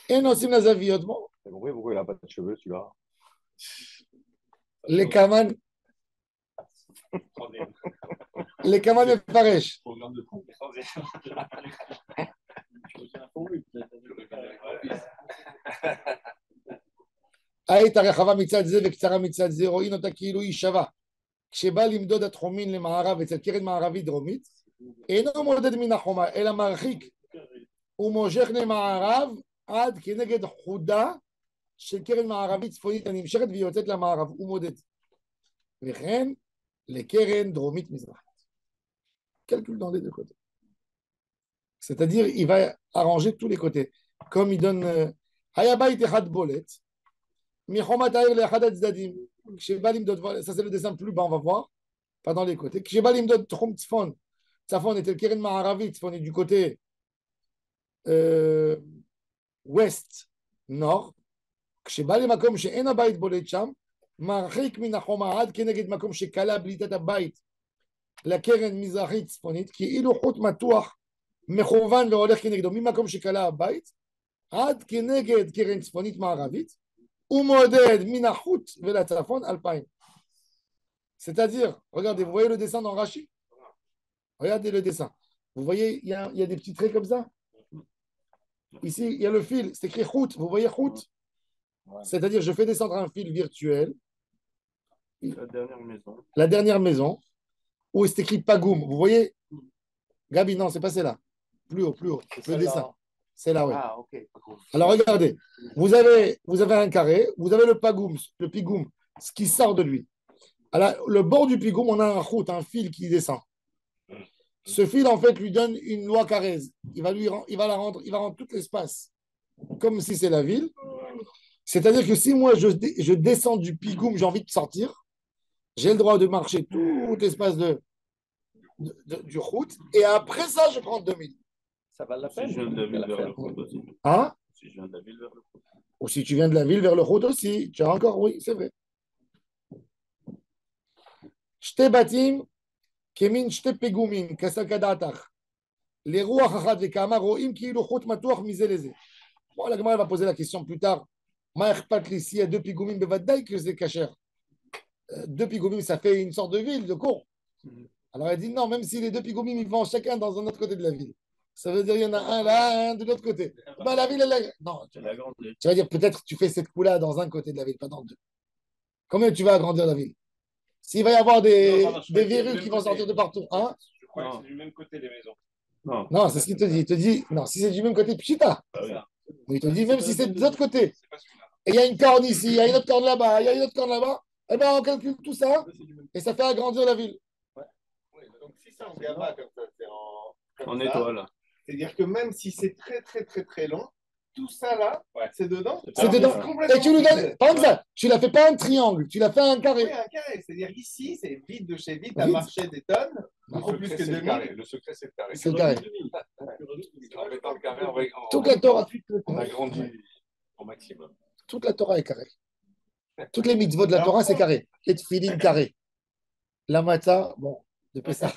et Nosim Nazaviot, bon, T'as compris pourquoi il n'a pas de cheveux, celui-là? les Kaman, les Kaman et Faresh. Programme de con. היית רחבה מצד זה וקצרה מצד זה, רואים אותה כאילו היא שווה. כשבא למדוד התחומין למערב אצל קרן מערבית דרומית, אינו מודד מן החומה, אלא מרחיק ומושך למערב עד כנגד חודה של קרן מערבית צפונית הנמשכת והיא יוצאת למערב, הוא מודד. וכן לקרן דרומית מזרחית. Calcule dans les deux côtés. C'est-à-dire, il va arranger tous les côtés. Comme il donne Hayabait Echad Bolet, Michomat Air le Echad Tzdadim. Ça, c'est le dessin plus bas, on va voir, pas dans les côtés. Kshebalim Dod Tchum Tzfon. Tzafon était le Keren Ma'aravi, Tzfon est du côté ouest, nord. Kshebalim Makom She'en Abayit Bolet Sham, Marchik Min HaChoma Ad Keneged Makom Shekala Blitat Abayit. לקרן מזרחית צפונית, כאילו חוט מתוח מכוון והולך כנגדו, ממקום שקלה הבית, עד כנגד קרן צפונית מערבית, ומודד מן החוט ולצפון 2000. C'est-à-dire, regardez, vous voyez le dessin dans Rashi? Regardez le dessin. Vous voyez, il y a des petits traits comme ça. Ici, il y a le fil, c'est écrit route. Vous voyez route? C'est-à-dire, je fais descendre un fil virtuel. La dernière maison. Où c'est écrit Pagoum. Vous voyez? Gabi, non, c'est pas celle-là. Plus haut, le dessin. C'est là, oui. Ah, ok. Alors, regardez. Vous avez un carré, vous avez le Pagoum, le Pigoum, ce qui sort de lui. Alors, le bord du Pigoum, on a un route, un fil qui descend. Ce fil, en fait, lui donne une loi carrèze. Il va rendre tout l'espace comme si c'est la ville. C'est-à-dire que si moi, je descends du Pigoum, j'ai envie de sortir, j'ai le droit de marcher tout l'espace du route, et après ça, je prends 2000. Ça va la peine. Si je viens de la ville vers le route aussi. Hein? Si je viens de la ville vers le route. Ou si tu viens de la ville vers le route aussi, tu as encore, oui, c'est vrai. Shte batim, kemin shte pegumin, kasakadatach. Les rouach achad vekama roim kiilu chut matuach misé lezé. Bon, la Gemara va poser la question plus tard. Ma echpat li, s'il y a deux pigumim, bevadai que c'est kasher. Deux pigumim, ça fait une sorte de ville, de cour. Alors elle dit non, même si les deux pigumim, ils vont chacun dans un autre côté de la ville. Ça veut dire qu'il y en a un là, un de l'autre côté. Ben, la ville, non, tu vas dire peut-être tu fais cette coup-là dans un côté de la ville, pas dans deux. Combien tu vas agrandir la ville? S'il va y avoir des verrues qui vont sortir de partout. Hein? Je crois que c'est du même côté des maisons. Non, c'est ce qu'il te dit. Il te dit, non, si c'est du même côté, pchita. Il te dit, même si c'est de l'autre côté. Et il y a une corne ici, il y a une autre corne là-bas, il y a une autre corne là-bas. Eh bien, on calcule tout ça et ça fait agrandir la ville. Donc, si c'est en gamma comme ça, c'est En étoile. C'est-à-dire que même si c'est très, très, très, très long, tout ça là, c'est dedans. C'est dedans. Et tu lui donnes, par exemple, tu l'as fait pas un triangle, tu l'as fait un carré. Oui, un carré. C'est-à-dire ici, c'est vide de chez vide, tu as marché des tonnes, beaucoup plus que 2000. Le secret, c'est le carré. C'est le carré. En mettant le carré, Toute la Torah. on agrandit au maximum. Toute la Torah est carrée. Toutes les mitzvot de la Torah, c'est carré. Les tefilin carré. La matzah, bon, de Pessah.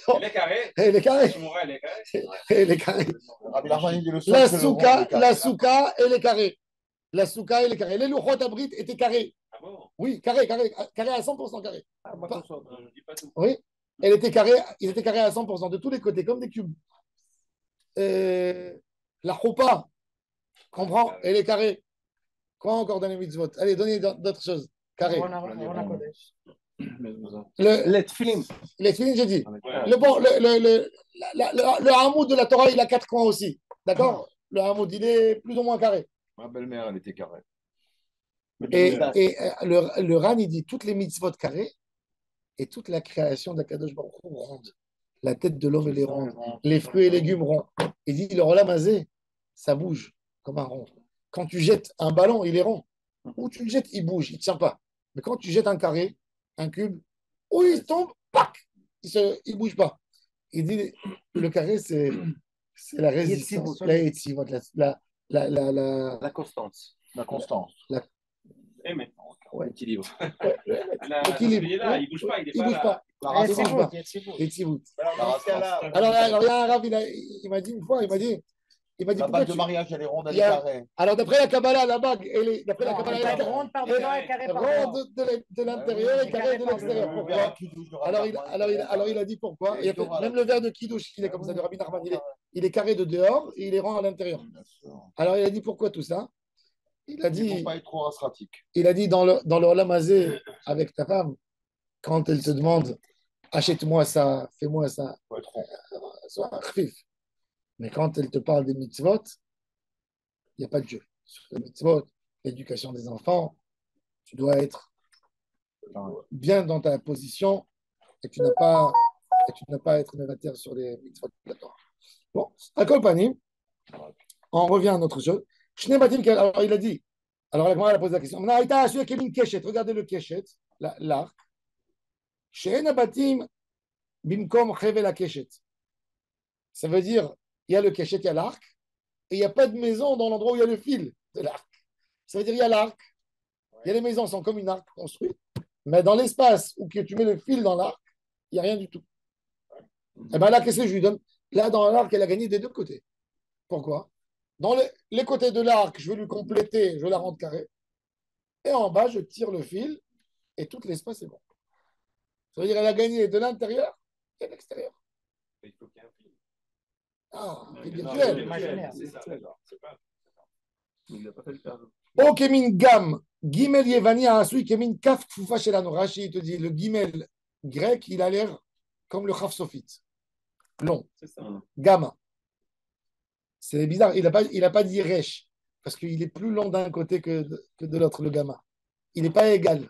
Elle est carrée. Elle est carrée. Elle est carrée. Elle est carrée. La souka, elle est carrée. La souka, elle est carrée. Les louchot abrit étaient carrés. Ah bon? Oui, carré à 100% carré. Je dis pas tout. Oui, ils étaient carrés à 100% de tous les côtés, comme des cubes. La choupa, comprends? Elle est carrée. Quoi encore dans les mitzvot? Allez, donnez d'autres choses. Carré. Les tefilin, j'ai dit. Le hamoud de la Torah, il a 4 coins aussi. D'accord? Le hamoud, il est plus ou moins carré. Ma belle-mère, elle était carrée. Et le Ran, il dit toutes les mitzvot carrées et toute la création d'Akadosh Baruch Hu ronde. La tête de l'homme, elle est ronde. Les fruits et légumes ronds. Il dit le rolam azé, ça bouge comme un rond. Quand tu jettes un ballon, il est rond. Ou tu le jettes, il bouge, il ne tient pas. Mais quand tu jettes un carré, un cube, où il tombe, pac, il ne bouge pas. Il dit le carré, c'est la résistance, la constance. La constance. mais Équilibre. L'équilibre. il est là, il ne bouge pas, il n'est Il pas bouge là. pas. Eh, Il c'est bouge vous, pas. c'est vous. Et Tzivout. Alors, dans ce cas-là, Alors, il y a un arabe, il m'a dit une fois, il m'a dit La pourquoi bague de tu... mariage, elle est ronde, elle Il est y a- carrée. Alors, d'après la Kabbalah, la bague, d'après la Non, Kabbalah, elle est ronde par dedans et carré par dehors. ronde de l'intérieur et carré de l'extérieur. On Pourquoi verra qui touche le alors Rabbi il a dit pourquoi. Et Il a fait- même le verre de Kiddush, il est comme ça, de Rabbi Nachman, il est carré de dehors et il est rond à l'intérieur. Bien sûr. Alors, il a dit pourquoi tout ça Il a Il ne faut dit, pas être trop asratique. dans le Olam Hazé, avec ta femme, quand elle te demande achète-moi ça, fais-moi ça, Il faut être rond. sois un khfif. Mais quand elle te parle des mitzvot, il n'y a pas de jeu. Sur les mitzvot, l'éducation des enfants, tu dois être bien dans ta position et tu n'as pas à être négateur sur les mitzvot de la Torah. Bon, à Kolpanim, on revient à notre chose. Alors il a dit, alors la Gemara a posé la question. Regardez le keshet, l'arc. She'en habatim bimkom chevel hakeshet. Ça veut dire, il y a le keshet, il y a l'arc, et il n'y a pas de maison dans l'endroit où il y a le fil de l'arc. Ça veut dire, il y a l'arc, il y a les maisons sont comme une arc construite, mais dans l'espace où tu mets le fil dans l'arc, il n'y a rien du tout. Et bien là, qu'est-ce que je lui donne? Là, dans l'arc, elle a gagné des deux côtés. Pourquoi? Dans les côtés de l'arc, je vais lui compléter, je la rendre carrée. Et en bas, je tire le fil et tout l'espace est bon. Ça veut dire qu'elle a gagné de l'intérieur et de l'extérieur. Il faut qu'il y ait un fil. Ah, c'est Non, virtuel. Imaginaire. C'est ça, d'accord. C'est pas. Il n'a pas fait le cas. O kemin gam, gimel yevani a asui kemin kaf kfufa shelanu. Rashi, il te dit, le gimel grec, il a l'air comme le chaf sophite. Long. C'est ça. Gamma. C'est bizarre, il n'a pas dit resh, parce qu'il est plus long d'un côté que de l'autre, le gamma. Il n'est pas égal.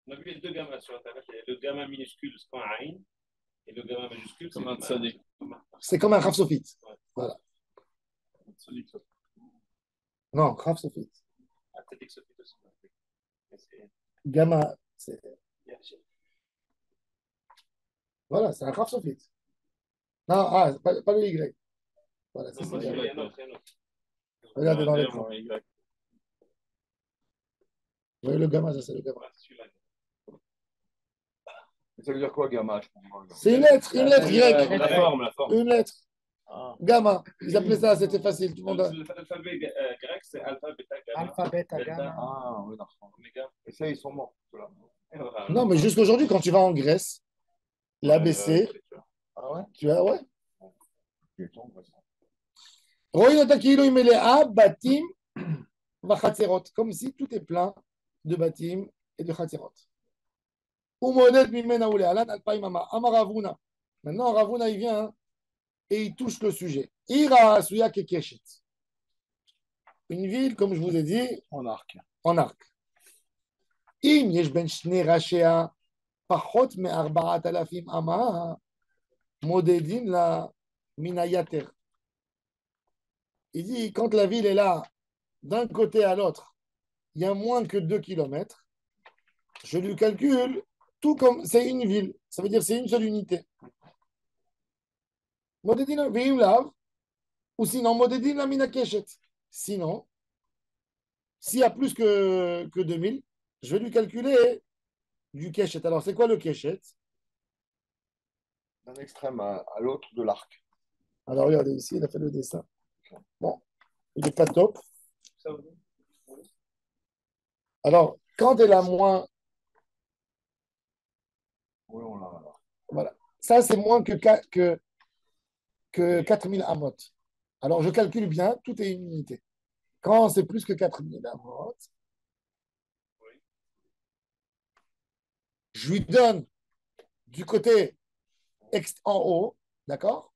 On a vu les deux gammas sur Internet. Il y a le gamma minuscule, c'est comme un aïn, et le gamma majuscule, Comme un c'est tzadik. C'est comme un chaf sophite. Voilà. Tzadik, ça. Non, chaf sophite. un tzadik sophite aussi. Mais c'est- Gamma, c'est... il y a- Voilà, c'est un chaf sophite. Non, pas le Y. Voilà, c'est Non, ça. il y a un autre, il y a un autre. Regardez dans Ah, l'écran. bon, Y. Vous voyez le gamma, ça c'est le gamma. Voilà, c'est celui-là. Ça veut dire quoi, gamma? Je comprends pas. C'est une lettre grecque. La forme, la forme. Une lettre. Ah. Gamma. Ils appelaient ça, c'était facile. Tout le monde a... L'alphabet grec, c'est alpha, bêta, gamma. Alpha, bêta, delta, gamma. Ah, oui, d'accord. oméga. Et ça, ils sont morts, ceux-là. Et voilà. Non, mais jusqu'aujourd'hui, quand tu vas en Grèce, l'ABC, Ah ouais? tu as, ouais. Comme si tout est plein de batim et de chatzerot. Maintenant, Ravuna, il vient et il touche le sujet. Ira Suya Kekeshet. Une ville, comme je vous ai dit, En arc. en arc. Im yesh ben shnei rashea pachot me'arba'at alafim ama modedin la minayater. Il dit, quand la ville est là, d'un côté à l'autre, il y a moins que 2 kilomètres, je lui calcule tout comme c'est une ville. Ça veut dire c'est une seule unité. Modedin ve'im lav, ou sinon modedin la minakeshet. Sinon, s'il y a plus que 2000, je vais lui calculer du keshet. Alors, c'est quoi le keshet? D'un extrême à l'autre de l'arc. Alors, regardez ici, il a fait le dessin. Bon, il n'est pas top. Alors, quand elle a moins, Oui, on l'a alors. voilà, ça c'est moins que 4000 amot. Alors, je calcule bien, tout est une unité. Quand c'est plus que 4000 amot, je lui donne du côté en haut, d'accord?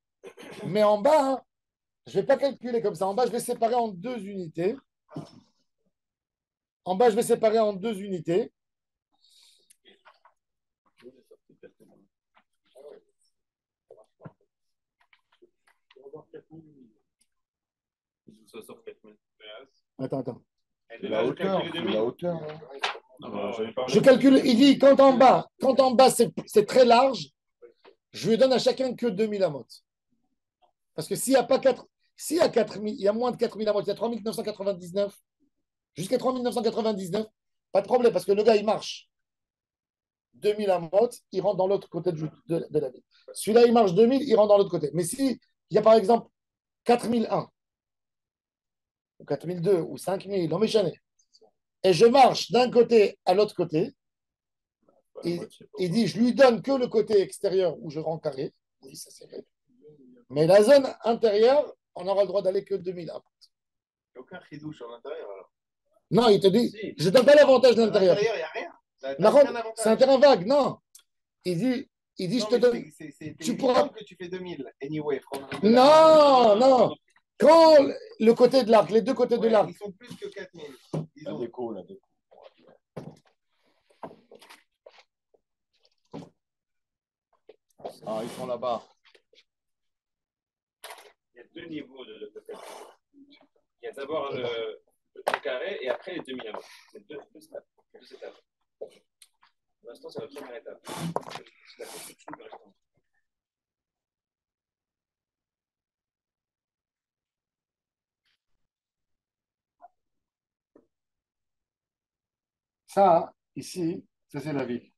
Mais en bas, je ne vais pas calculer comme ça. En bas, je vais séparer en 2 unités. En bas, je vais séparer en 2 unités. Ça sort 4000. Attends. C'est la hauteur. C'est la hauteur. hein. Ah, bah, j'avais pas Je calcule, il dit, quand en bas c'est très large, je lui donne à chacun que 2000 amot. Parce que s'il y a pas 4, s'il y a 4000, il y a moins de 4000 amot, il y a 3999, Jusqu'à 3999, pas de problème, parce que le gars, il marche 2000 amot, il rentre dans l'autre côté de la ville. Celui-là, il marche 2000, il rentre dans l'autre côté. Mais si il y a par exemple 4001, ou 4002, ou 5000, non mais jamais, et je marche d'un côté à l'autre côté, il dit, je lui donne que le côté extérieur où je rends carré. Oui, ça c'est vrai. Mais la zone intérieure, on aura le droit d'aller que 2000 amot. Il n'y a aucun chidouche à l'intérieur. Alors. Non, il te dit, je ne donne pas l'avantage de À l'intérieur. l'intérieur, il n'y a rien. C'est un terrain vague, non. Il dit Non, je te donne. Tu pourras que tu fais 2000, anyway. Non, non. Quand le côté de l'arc, les deux côtés de l'arc. Ils sont plus que 4000. La déco. Ah, ils sont là-bas. Il y a deux niveaux de calcul. Il y a d'abord le carré et après les 2000 amants. C'est deux étapes. Pour l'instant, c'est la première étape. C'est la construction du rectangle. Ça, ici, ça c'est la ville.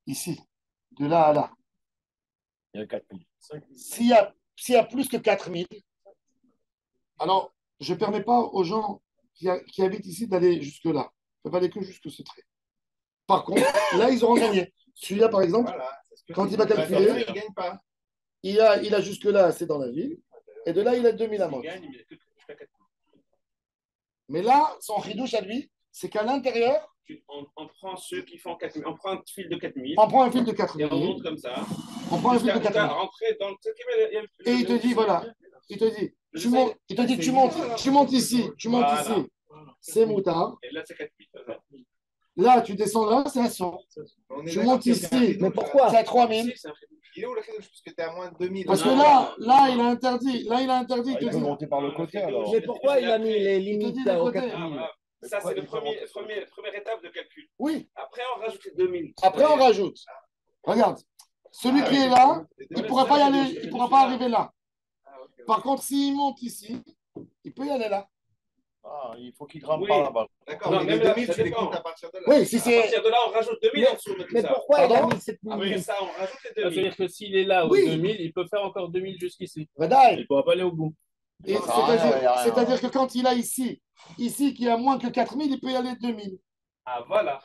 Ici, de là à là. Il y a 4000. S'il y a plus que 4000, alors je ne permets pas aux gens qui habitent ici d'aller jusque-là. Ils peuvent aller que jusque ce trait. Par contre, là, ils auront gagné. Celui-là, par exemple, quand il va calculer, il gagne pas. Il a jusque-là, c'est dans la ville. Et de là, il a 2000 amants. Mais là, son ridouche à lui, c'est qu'à l'intérieur, on prend ceux qui font 4000. On prend un fil de 4000. On prend un fil de 4000. Et on monte comme ça. On prend un fil de 4000. Rentrer dans et il te dit, voilà. Il te dit, tu montes ici. Tu montes ici. C'est moutard. Et là, c'est 4000. Là, tu descends là, c'est à 100. Tu montes ici. Mais pourquoi? C'est à 3000. Il est où le chidouche? Parce que tu es à moins de 2000. Parce que là, il a interdit. Là, il a interdit. Il peut monter par le côté alors. Mais pourquoi il a mis les limites au 4000? Ça, c'est la première étape de calcul. Oui. Après, on rajoute les 2000. Après, on rajoute. Regarde. Celui qui est là, il ne pourra pas y aller. Il ne pourra pas arriver là. Par contre, s'il monte ici, il peut y aller là. Ah, il faut qu'il grimpe par là-bas. D'accord, mais les 2000, tu les comptes à partir de là. Oui, si c'est. À partir de là, on rajoute 2000 en dessous. Mais pourquoi il a mis cette Ah, mais ça, on rajoute les 2000. C'est-à-dire que s'il est là aux Oui. 2000, il peut faire encore 2000 jusqu'ici. Vadaï. Il ne pourra pas aller au bout. C'est-à-dire que quand il a ici qui a moins que 4000, il peut y aller 2000. Ah, voilà,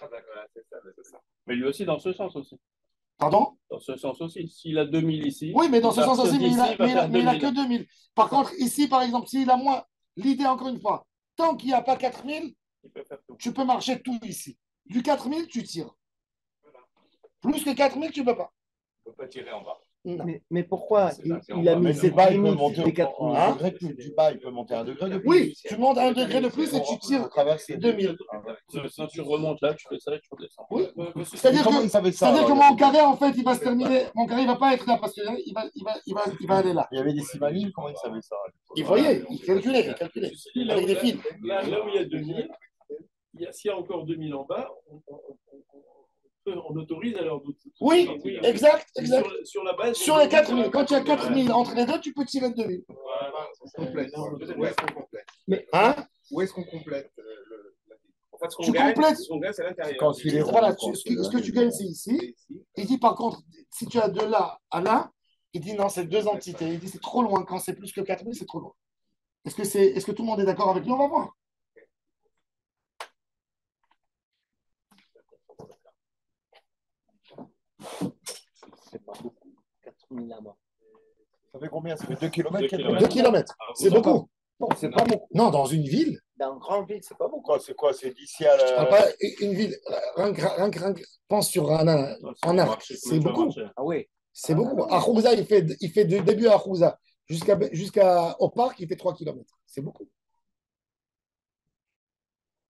c'est ça. Mais lui aussi, dans ce sens aussi. Pardon? Dans ce sens aussi. S'il a 2000 ici. Oui, mais dans ce sens aussi, mais il a a que 2000. Par contre, ici, par exemple, s'il a moins, l'idée, encore une fois, tant qu'il n'y a pas 4000, tu peux marcher tout ici. Du 4000, tu tires. Plus que 4000, tu ne peux pas. On ne peut pas tirer en bas. Mais pourquoi il a mis Mais cette bas, il peut limite monter des 4000? un degré plus. Du bas, il peut monter un degré de plus. Oui, tu montes un degré de plus et tu tires 2000. Si tu remontes là, tu fais ça et tu redescends. Oui. C'est-à-dire que mon carré, en fait, il va se terminer. Mon carré, il ne va pas être là parce qu'il va aller là. Il y avait des simanines, comment il savait ça? Il voyait, il calculait. Avec des fils. Là où il y a 2000, s'il y a encore 2000 en bas, on autorise alors. Oui, exact. Sur la base. Sur les 4000, quand tu as 4000 entre les deux, tu peux tirer 2000. Où est-ce qu'on complète? Hein? Où est-ce qu'on complète En fait, ce qu'on Tu gagne, complètes. c'est à l'intérieur. Quand il est Voilà, rond, ce que tu gagnes, c'est ici. Il dit par contre, si tu as de là à là, il dit non, c'est deux entités. Il dit c'est trop loin. Quand c'est plus que 4000, c'est trop loin. Est-ce que tout le monde est d'accord avec lui? On va voir. C'est pas beaucoup. 4000 là-bas. ça fait combien? Ça fait 2 km? 2 km. C'est beaucoup. Non, c'est pas beaucoup. Non, dans une ville. Dans une grande ville, c'est pas beaucoup. C'est quoi? C'est d'ici à Je parle la. pas une ville. Pense sur un arc. C'est beaucoup. Ah oui. C'est beaucoup. À Khouza, il fait du début à Khouza jusqu'au parc, il fait 3 km. C'est beaucoup.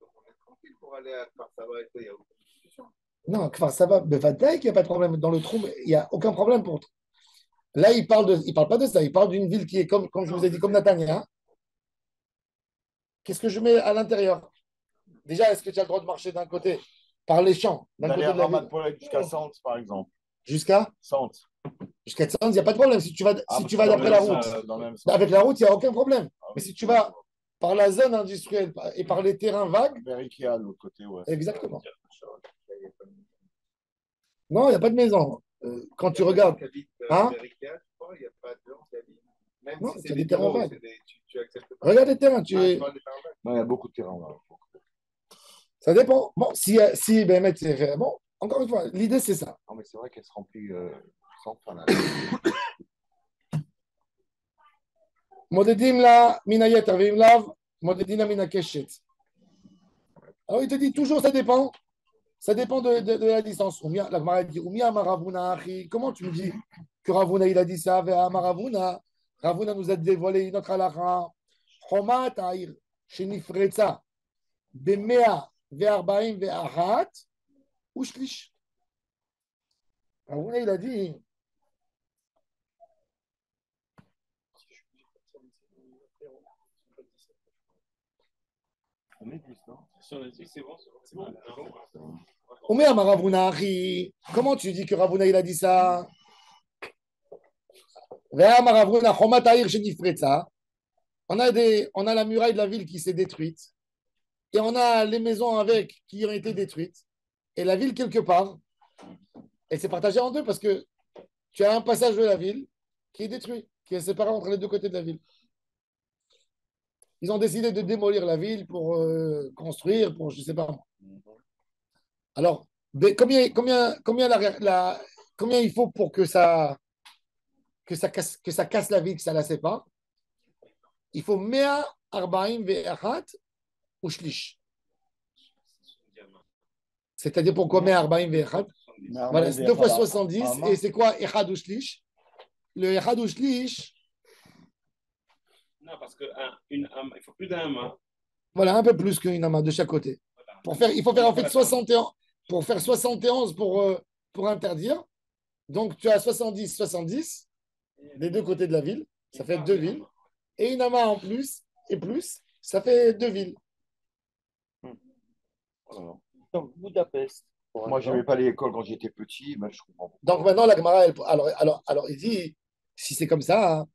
On est tranquille pour aller à Kfar Saba et tout, il y a aucune discussion. Non, Kfar Saba, Bevadaï, qu'il n'y a pas de problème. Dans le trou, il n'y a aucun problème pour. Là, il parle pas de ça. Il parle d'une ville qui est comme je vous ai dit, comme Natania. Qu'est-ce que je mets à l'intérieur? Déjà, est-ce que tu as le droit de marcher d'un côté par les champs, d'un côté D'aller à de la Ramat ville? Polek jusqu'à Sante, par exemple. Jusqu'à Sante. Jusqu'à Tzanz, il n'y a pas de problème. Si tu vas, si tu vas d'après la route, avec la route, il n'y a aucun problème. Mais si tu vas par la zone industrielle et par les terrains vagues, Vers Ikea, de l'autre côté, ouais. exactement. Non, il n'y a pas de maison. Quand tu regardes, hein? Non, c'est des terrains vagues. Regarde les terrains. Non, il y a beaucoup de terrain là. Ça dépend. Bon, si Béhémet, c'est fait. Bon, encore une fois, l'idée, c'est ça. Non, mais c'est vrai qu'elle se remplit sans fin. Là. Modedim la minayet avim lav, modedim la minakeshet. Alors, il te dit toujours, ça dépend. Ça dépend de la distance. La Gemara dit, Oumia Maravuna achi. Comment tu me dis que Ravuna, il a dit ça? Maravuna. Ravuna nous a dévoilé une autre halakha. Chomat ta'ir, shenifretza, bemea ve'arbaim ve'ahat, ou shlish. Ravuna, il a dit, Oumia Maravuna achi. Comment tu dis que Ravuna, il a dit ça? On a la muraille de la ville qui s'est détruite et on a les maisons avec qui ont été détruites. Et la ville, quelque part, elle s'est partagée en deux parce que tu as un passage de la ville qui est détruit, qui est séparé entre les deux côtés de la ville. Ils ont décidé de démolir la ville pour construire, pour je ne sais pas. Alors, combien il faut pour que ça casse la ville, que ça la sépare? Il faut 141 ou shlish. C'est-à-dire pourquoi 141? Voilà, c'est 2 fois 70. Et c'est quoi Echad ou shlish? Le Echad ou shlish. Non, parce qu'il il faut plus d'un main. Voilà, un peu plus qu'une ama de chaque côté. Il faut faire en fait 71. Pour faire 71 pour interdire. Donc tu as 70, 70 des deux côtés de la ville. Ça fait 2 villes. Et une ama en plus, et plus, ça fait 2 villes. Donc, Budapest. Moi, je n'aimais pas l'école quand j'étais petit, mais je comprends. Donc maintenant, la Gemara, alors, il dit, si c'est comme ça, hein,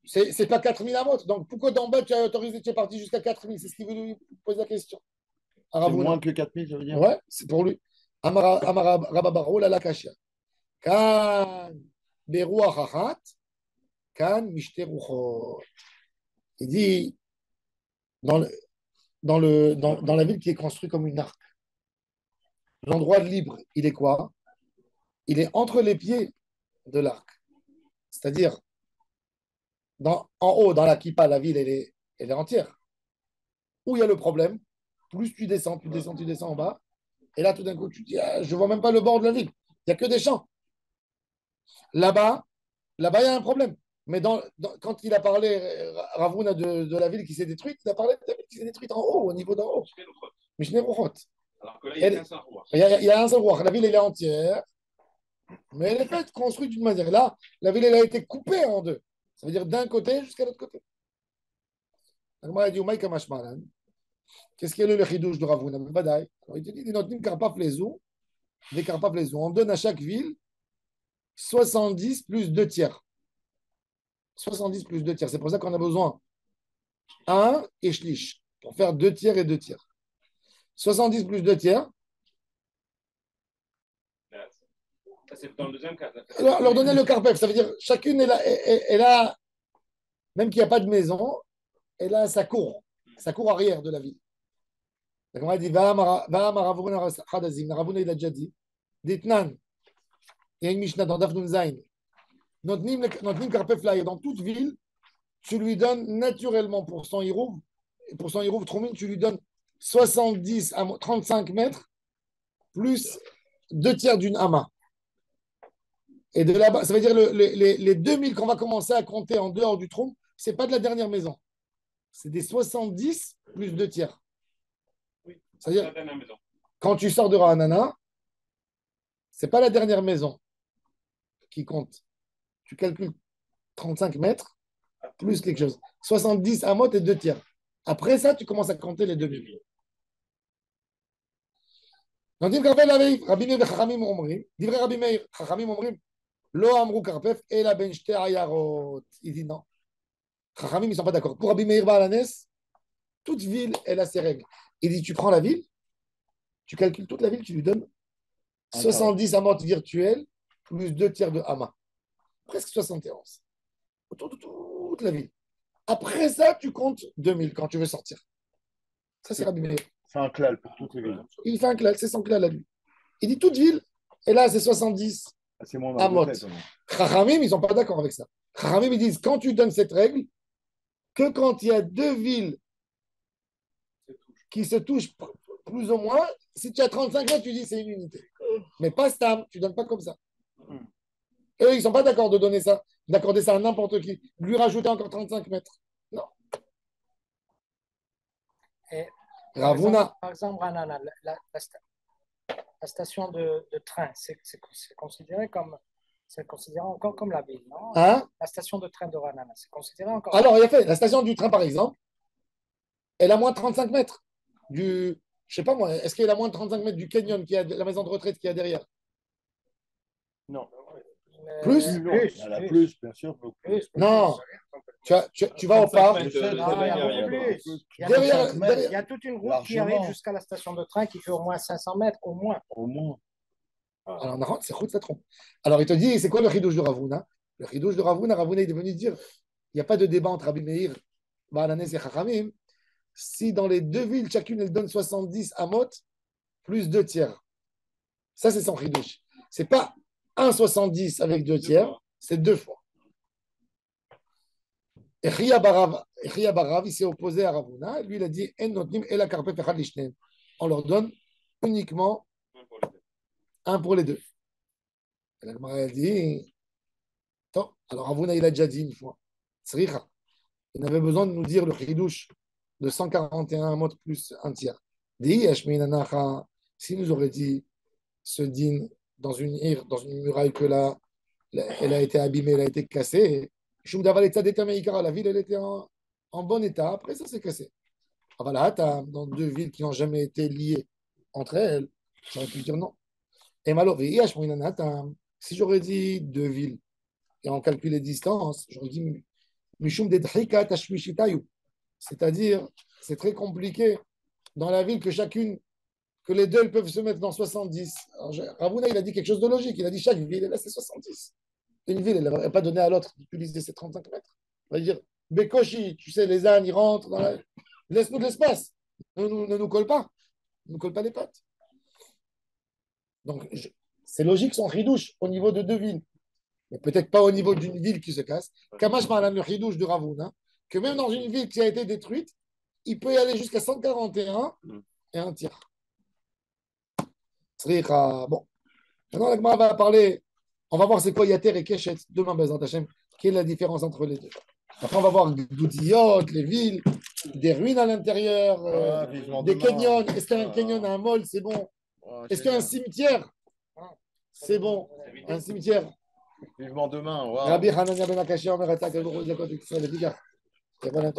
c'est pas 4000 amotes. Donc pourquoi d'en bas tu as autorisé, tu es parti jusqu'à 4000? C'est ce qu'il veut lui poser la question. C'est moins que 4000, ça veut dire? Ouais, c'est pour lui. Amara Rababaro, la Kashia. Kan Beruach Achat, Kan Mishte Ruchot. Il dit, dans la ville qui est construite comme une arc, l'endroit libre, il est quoi? Il est entre les pieds de l'arc. C'est-à-dire, en haut, dans la kippa, la ville, elle est entière. Où il y a le problème, plus tu descends, tu descends en bas. Et là, tout d'un coup, tu dis, ah, je ne vois même pas le bord de la ville. Il n'y a que des champs. Là-bas, il y a un problème. Mais quand il a parlé, Ravuna, de la ville qui s'est détruite, il a parlé de la ville qui s'est détruite en haut, au niveau d'en haut. Mishne Ruchot. Alors que là, il y a un seul roi. Il y a un seul roi. La ville, elle est entière. Mais elle est faite, construite d'une manière. Là, la ville, elle a été coupée en deux. Ça veut dire d'un côté jusqu'à l'autre côté. Il dit, qu'est-ce qu'il y a le chidouche de Ravuna? Il te dit, on donne à chaque ville 70 plus 2 tiers. 70 plus 2 tiers. C'est pour ça qu'on a besoin 1 et shlish pour faire 2 tiers et 2 tiers. 70 plus 2 tiers. Ça, c'est dans le deuxième cas. Leur donner le carpef, ça veut dire chacune elle a, même qu'il n'y a pas de maison, elle a sa cour arrière de la ville. Donc on a dit, Ravuna, il a déjà dit, Ditnan, il y a une Mishnah dans Daf Nun Zayin, Notnim Karpef Laïr, dans toute ville, tu lui donnes naturellement pour son Hirouv Troumin, tu lui donnes 70 à 35 mètres plus 2 tiers d'une Hama. Et de là-bas, ça veut dire les 2000 qu'on va commencer à compter en dehors du tronc, ce n'est pas de la dernière maison. C'est des 70 plus 2 tiers. Oui, c'est-à-dire, quand tu sors de Ra'anana, ce n'est pas la dernière maison qui compte. Tu calcules 35 mètres plus quelque chose. 70 amot et 2 tiers. Après ça, tu commences à compter les 2000. נותנים כרפף לאביב, רבי מאיר וחכמים אומרים, דברי רבי מאיר, חכמים אומרים, לא אמרו כרפף, אלא בין שתי עיירות. Il dit non. Chachamim, ils ne sont pas d'accord. Pour Rabbi Meir Baal HaNes, toute ville, elle a ses règles. Il dit, tu prends la ville, tu calcules toute la ville, tu lui donnes 70 amotes virtuelles, plus 2 tiers de hama. Presque 71. Autour de toute la ville. Après ça, tu comptes 2000 quand tu veux sortir. Ça, c'est Rabbi Meir. C'est un clal pour toutes les villes. Il fait un clal, c'est son clal à lui. Il dit toute ville, et là, c'est 70 Ah, c'est moins amot. dans le tête, Chachamim, ils ne sont pas d'accord avec ça. Chachamim, ils disent, quand tu donnes cette règle, que quand il y a deux villes qui se touchent plus ou moins, si tu as 35 mètres, tu dis c'est une unité. Mais pas Stam, tu ne donnes pas comme ça. Eux, ils ne sont pas d'accord de donner ça, d'accorder ça à n'importe qui. Lui rajouter encore 35 mètres. Non. Et, Ravuna. par exemple, Ranana, la station de train, c'est considéré comme. C'est considéré encore comme la ville, non? Hein? La station de train de Ranana, c'est considéré encore. Alors, il a fait la station du train, par exemple, elle a moins de 35 mètres. Je sais pas moi, est-ce qu'elle a moins de 35 mètres du canyon, qui a la maison de retraite qui est derrière? Non. Plus? Elle a plus, bien sûr. Non. Tu vas au parc. Il y a toute une route qui arrive jusqu'à la station de train qui fait au moins 500 mètres, au moins. Au moins. Alors, c'est route, ça trompe. Alors, il te dit, c'est quoi le chidouche de Ravuna? Le chidouche de Ravuna, Ravuna est venu dire, il n'y a pas de débat entre Rabbi Meir, Baal HaNes et Chachamim. Si dans les deux villes, chacune, elle donne 70 amot, plus 2 tiers. Ça, c'est son chidouche. Ce n'est pas 1,70 avec 2 tiers, c'est 2 fois. Et Chia Barav, il s'est opposé à Ravuna. Lui, il a dit, En notnim ela karpef echad lishneim. On leur donne uniquement un pour les deux. Et la Gemara a dit, attends, alors Ravuna, il a déjà dit une fois, Tzricha. Il avait besoin de nous dire le chidouche de 141 amot plus un tiers. S'il nous aurait dit ce din dans une muraille que là, elle a été abîmée, elle a été cassée, la ville, elle était en bon état, après ça s'est cassé. Dans deux villes qui n'ont jamais été liées entre elles, j'aurais pu dire non. Et malheureusement, si j'aurais dit deux villes et on calcule les distances, j'aurais dit c'est-à-dire, c'est très compliqué dans la ville que les deux peuvent se mettre dans 70. Ravuna, il a dit quelque chose de logique. Il a dit chaque ville, là, c'est 70. Une ville, elle ne va pas donner à l'autre d'utiliser ses 35 mètres. Il va dire, Bekoshi, tu sais, les ânes, ils rentrent dans la... Laisse-nous de l'espace. Ne nous colle pas. Ne nous colle pas les pattes. Donc, c'est logique son chidouche au niveau de deux villes. Mais peut-être pas au niveau d'une ville qui se casse. Kamash Malan, le chidouche de Ravuna, que même dans une ville qui a été détruite, il peut y aller jusqu'à 141 et un tiers. Bon. Maintenant, la Gemara va parler. On va voir c'est quoi Yater et Keshet demain, Bezrat Hashem. Quelle est la différence entre les deux? Après, on va voir Doudiyot, les villes, des ruines à l'intérieur, des canyons. Est-ce qu'un canyon a un mol? C'est bon. Est-ce qu'un cimetière? C'est bon. Un cimetière. Vivement demain. Rabbi Hanania ben Akashi, Omer Atak, le roi de la côte de l'Israël, le Bigard. Et voilà,